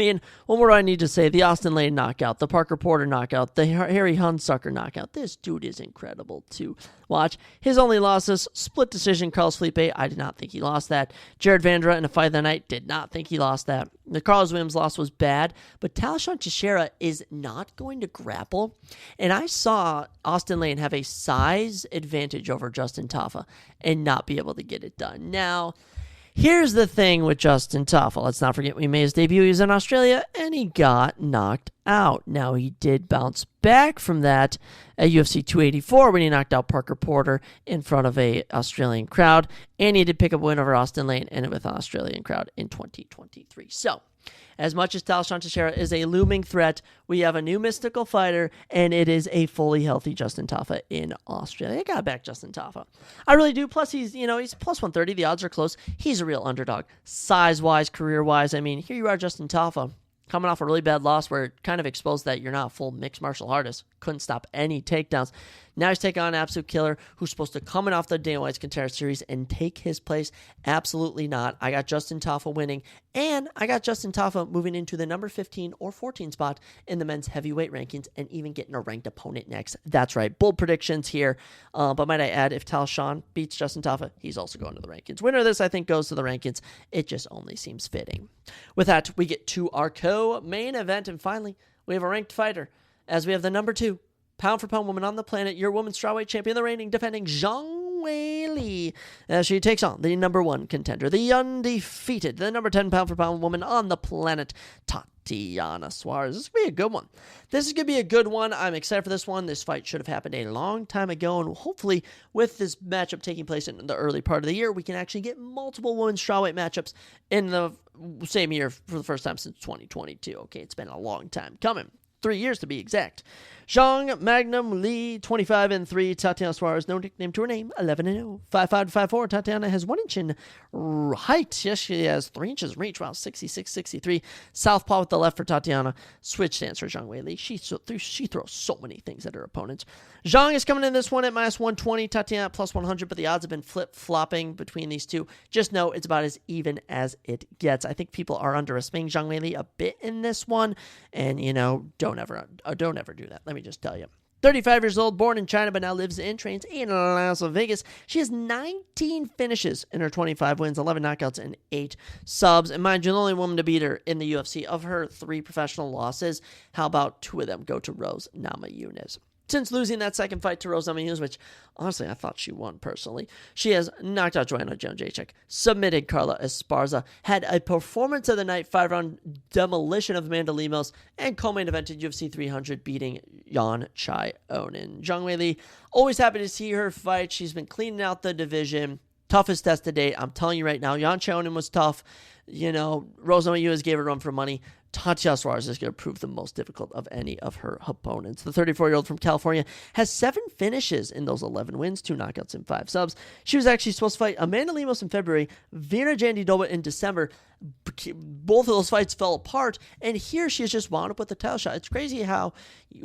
S1: more do I need to say? The Austin Lane knockout, the Parker Porter knockout, the Harry Hunsucker knockout. This dude is incredible to watch. His only losses, split decision, Carlos Felipe. I did not think he lost that. Jared Vandera in a fight of the night. Did not think he lost that. The Carlos Williams loss was bad, but Talisson Teixeira is not going to grapple. And I saw Austin Lane have a size advantage over Justin Tafa and not be able to get it done. Now, here's the thing with Justin Tafa. Let's not forget we made his debut. He was in Australia, and he got knocked out. Now, he did bounce back from that at UFC 284 when he knocked out Parker Porter in front of a Australian crowd, and he did pick up a win over Austin Lane and with an Australian crowd in 2023. So, as much as Talisson Teixeira is a looming threat, we have a new mystical fighter, and it is a fully healthy Justin Tafa in Australia. I gotta back Justin Tafa. I really do. Plus, he's plus 130. The odds are close. He's a real underdog. Size-wise, career-wise, here you are, Justin Tafa, coming off a really bad loss where it kind of exposed that you're not a full mixed martial artist. Couldn't stop any takedowns. Now he's taking on an absolute killer who's supposed to come in off the Dana White's Contender Series and take his place. Absolutely not. I got Justin Tafa winning, and I got Justin Tafa moving into the number 15 or 14 spot in the men's heavyweight rankings and even getting a ranked opponent next. That's right. Bold predictions here. But might I add, if Talisson beats Justin Tafa, he's also going to the rankings. Winner of this, I think, goes to the rankings. It just only seems fitting. With that, we get to our co-main event, and finally, we have a ranked fighter, as we have the number 2 pound-for-pound woman on the planet, your women's strawweight champion, the reigning, defending Zhang Weili, as she takes on the number 1 contender, the undefeated, the number 10 pound-for-pound woman on the planet, Tatiana Suarez. This could be a good one. This is going to be a good one. I'm excited for this one. This fight should have happened a long time ago, and hopefully with this matchup taking place in the early part of the year, we can actually get multiple women's strawweight matchups in the same year for the first time since 2022. Okay, it's been a long time coming. 3 years to be exact. Zhang Magnum Lee, 25-3. Tatiana Suarez, no nickname to her name, 11-0. 5'5" 5'4". Tatiana has 1 inch in height. Yes, she has 3 inches in reach. Wow, 66-63. Southpaw with the left for Tatiana. Switch stance for Zhang Weili. She throws so many things at her opponents. Zhang is coming in this one at minus 120. Tatiana at plus 100, but the odds have been flip-flopping between these two. Just know it's about as even as it gets. I think people are underestimating Zhang Weili a bit in this one, and, don't ever do that. Let me just tell you. 35 years old, born in China, but now lives and trains in Las Vegas. She has 19 finishes in her 25 wins, 11 knockouts, and 8 subs. And mind you, the only woman to beat her in the UFC of her 3 professional losses, how about 2 of them go to Rose Namajunas? Since losing that second fight to Rose Namajunas, which honestly I thought she won personally, she has knocked out Joanna Jędrzejczyk, submitted Carla Esparza, had a performance of the night 5-round demolition of Amanda Lemos, and co-main evented UFC 300 beating Yan Chai Onin. Zhang Weili, always happy to see her fight. She's been cleaning out the division. Toughest test to date. I'm telling you right now, Yan Chai Onin was tough. Rose Namajunas gave her a run for money. Tatiana Suarez is going to prove the most difficult of any of her opponents. The 34-year-old from California has 7 finishes in those 11 wins, 2 knockouts, and 5 subs. She was actually supposed to fight Amanda Lemos in February, Vera Jandiroba in December. Both of those fights fell apart, and here she has just wound up with the title shot. It's crazy how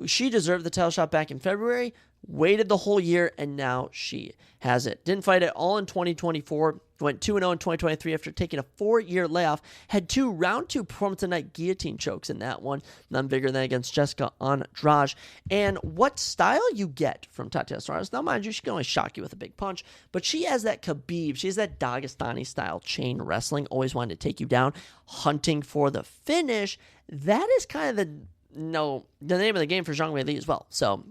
S1: she deserved the title shot back in February, waited the whole year, and now she has it. Didn't fight at all in 2024. Went 2-0 in 2023 after taking a 4-year layoff. Had 2 round 2 performance of the night guillotine chokes in that one. None bigger than against Jessica Andrade. And what style you get from Tatiana Suarez, now mind you, she can only shock you with a big punch, but she has that Khabib, she has that Dagestani style chain wrestling, always wanted to take you down, hunting for the finish. That is kind of the name of the game for Zhang Weili as well. So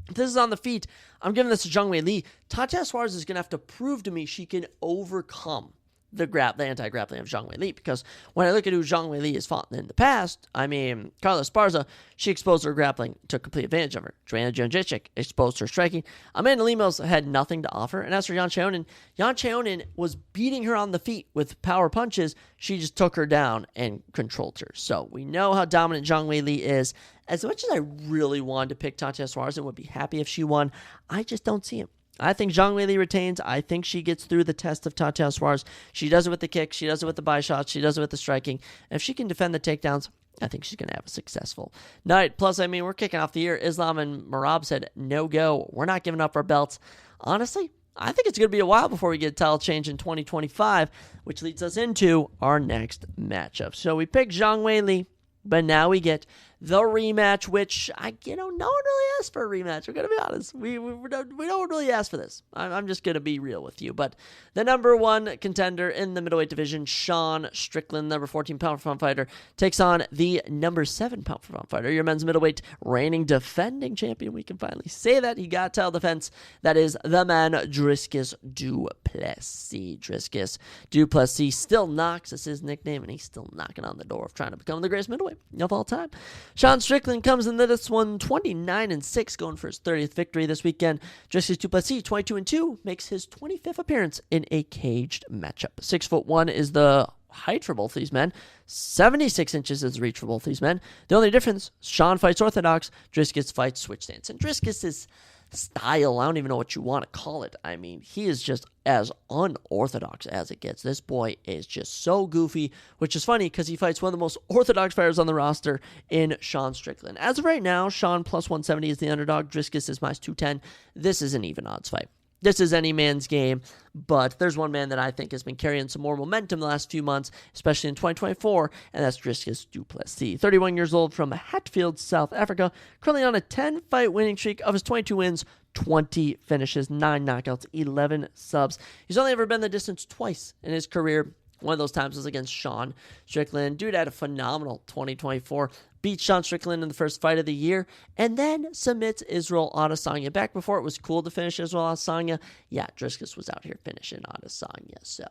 S1: if this is on the feet, I'm giving this to Zhang Weili. Tatiana Suarez is going to have to prove to me she can overcome the anti-grappling of Zhang Weili, because when I look at who Zhang Weili has fought in the past, I mean, Carla Esparza, she exposed her grappling, took complete advantage of her. Joanna Jędrzejczyk exposed her striking. Amanda Lemos had nothing to offer. And as for Yan Chaonin was beating her on the feet with power punches. She just took her down and controlled her. So we know how dominant Zhang Weili is. As much as I really wanted to pick Tatiana Suarez and would be happy if she won, I just don't see him. I think Zhang Weili retains. I think she gets through the test of Tatiana Suarez. She does it with the kicks. She does it with the body shots. She does it with the striking. And if she can defend the takedowns, I think she's going to have a successful night. Plus, I mean, we're kicking off the year. Islam and Merab said, no go. We're not giving up our belts. Honestly, I think it's going to be a while before we get a title change in 2025, which leads us into our next matchup. So we picked Zhang Weili, but now we get the rematch, which no one really asked for a rematch. We're going to be honest. We don't really ask for this. I'm just going to be real with you. But the number 1 contender in the middleweight division, Sean Strickland, number 14 pound-for-pound fighter, takes on the number 7 pound-for-pound fighter, your men's middleweight reigning defending champion. We can finally say that. He got title defense. That is the man, Dricus Du Plessis. Dricus Du Plessis still knocks. That's his nickname, and he's still knocking on the door of trying to become the greatest middleweight of all time. Sean Strickland comes into this one 29-6, going for his 30th victory this weekend. Dricus Du Plessis, 22-2, makes his 25th appearance in a caged matchup. 6'1" is the height for both these men. 76 inches is the reach for both these men. The only difference, Sean fights orthodox, Dricus fights switch stance. And Dricus' style, I don't even know what you want to call it. I mean, he is just as unorthodox as it gets. This boy is just so goofy, which is funny because he fights one of the most orthodox fighters on the roster in Sean Strickland. As of right now, Sean plus 170 is the underdog. Dricus is minus 210. This is an even odds fight. This is any man's game, but there's one man that I think has been carrying some more momentum the last few months, especially in 2024, and that's Dricus Du Plessis. 31 years old from Hatfield, South Africa, currently on a 10-fight winning streak. Of his 22 wins, 20 finishes, 9 knockouts, 11 subs. He's only ever been the distance twice in his career. One of those times was against Sean Strickland. Dude had a phenomenal 2024. Beat Sean Strickland in the first fight of the year, and then submits Israel Adesanya. Back before it was cool to finish Israel Adesanya, yeah, Dricus was out here finishing Adesanya. So,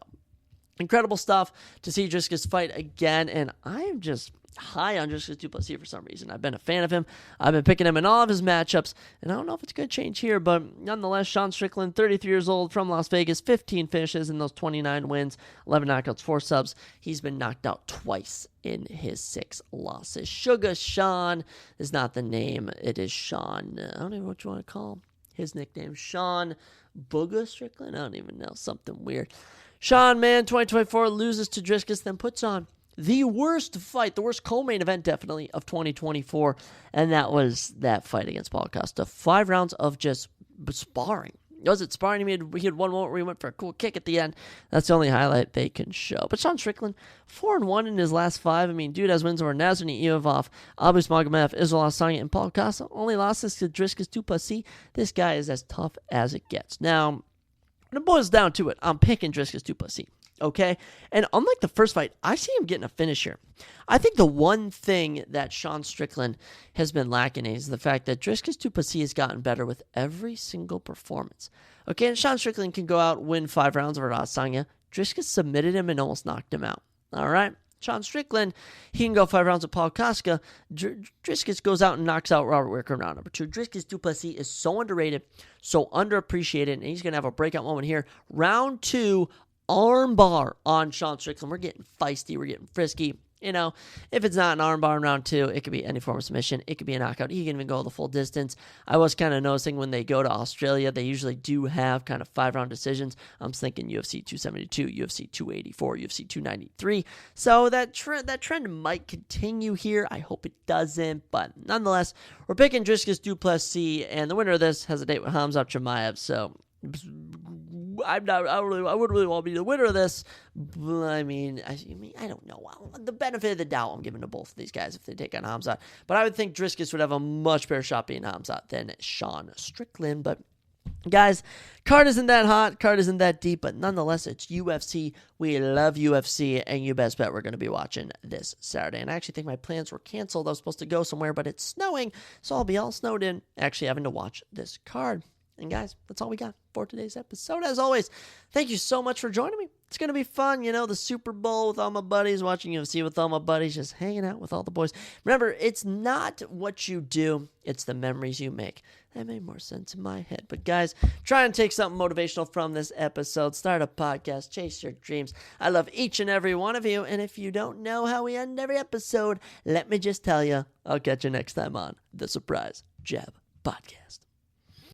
S1: incredible stuff to see Dricus fight again, and I am just high on Dricus Du Plessis for some reason. I've been a fan of him. I've been picking him in all of his matchups, and I don't know if it's going to change here, but nonetheless, Sean Strickland, 33 years old, from Las Vegas, 15 finishes in those 29 wins, 11 knockouts, 4 subs. He's been knocked out twice in his 6 losses. Sugar Sean is not the name. It is Sean. I don't even know what you want to call him. His nickname, Sean Booga Strickland? I don't even know. Something weird. Sean, man, 2024, loses to Dricus, then puts on the worst fight, the worst co-main event, definitely, of 2024, and that was that fight against Paul Costa. 5 rounds of just sparring. Was it sparring? He had one moment where he went for a cool kick at the end. That's the only highlight they can show. But Sean Strickland, 4-1 in his last 5. I mean, dude has wins over Nazarene Ivanov, Abus Magomed, Israel Adesanya, and Paul Costa. Only losses to Dricus Du Plessis. This guy is as tough as it gets. Now, when it boils down to it, I'm picking Dricus Du Plessis. Okay? And unlike the first fight, I see him getting a finish here. I think the one thing that Sean Strickland has been lacking is the fact that Dricus Du Plessis has gotten better with every single performance. Okay, and Sean Strickland can go out, win 5 rounds over Adesanya. Dricus submitted him and almost knocked him out. All right? Sean Strickland, he can go 5 rounds with Paul Costa. Dricus goes out and knocks out Robert Whitaker in round number 2. Dricus Du Plessis is so underrated, so underappreciated, and he's going to have a breakout moment here. Round 2, armbar on Sean Strickland. We're getting feisty. We're getting frisky. if it's not an armbar in round 2, it could be any form of submission. It could be a knockout. He can even go the full distance. I was kind of noticing when they go to Australia, they usually do have kind of 5-round decisions. I'm thinking UFC 272, UFC 284, UFC 293. So that trend might continue here. I hope it doesn't, but nonetheless, we're picking Dricus Du Plessis, and the winner of this has a date with Khamzat Chimaev. So I wouldn't really want to be the winner of this. I don't know. The benefit of the doubt I'm giving to both of these guys if they take on Khamzat. But I would think Dricus would have a much better shot being Khamzat than Sean Strickland. But guys, card isn't that hot. Card isn't that deep. But nonetheless, it's UFC. We love UFC. And you best bet we're going to be watching this Saturday. And I actually think my plans were canceled. I was supposed to go somewhere, but it's snowing. So I'll be all snowed in actually having to watch this card. And guys, that's all we got for today's episode. As always, thank you so much for joining me. It's going to be fun, the Super Bowl with all my buddies, watching UFC with all my buddies, just hanging out with all the boys. Remember, it's not what you do, it's the memories you make. That made more sense in my head. But guys, try and take something motivational from this episode. Start a podcast, chase your dreams. I love each and every one of you. And if you don't know how we end every episode, let me just tell you, I'll catch you next time on the Surprise Jab Podcast.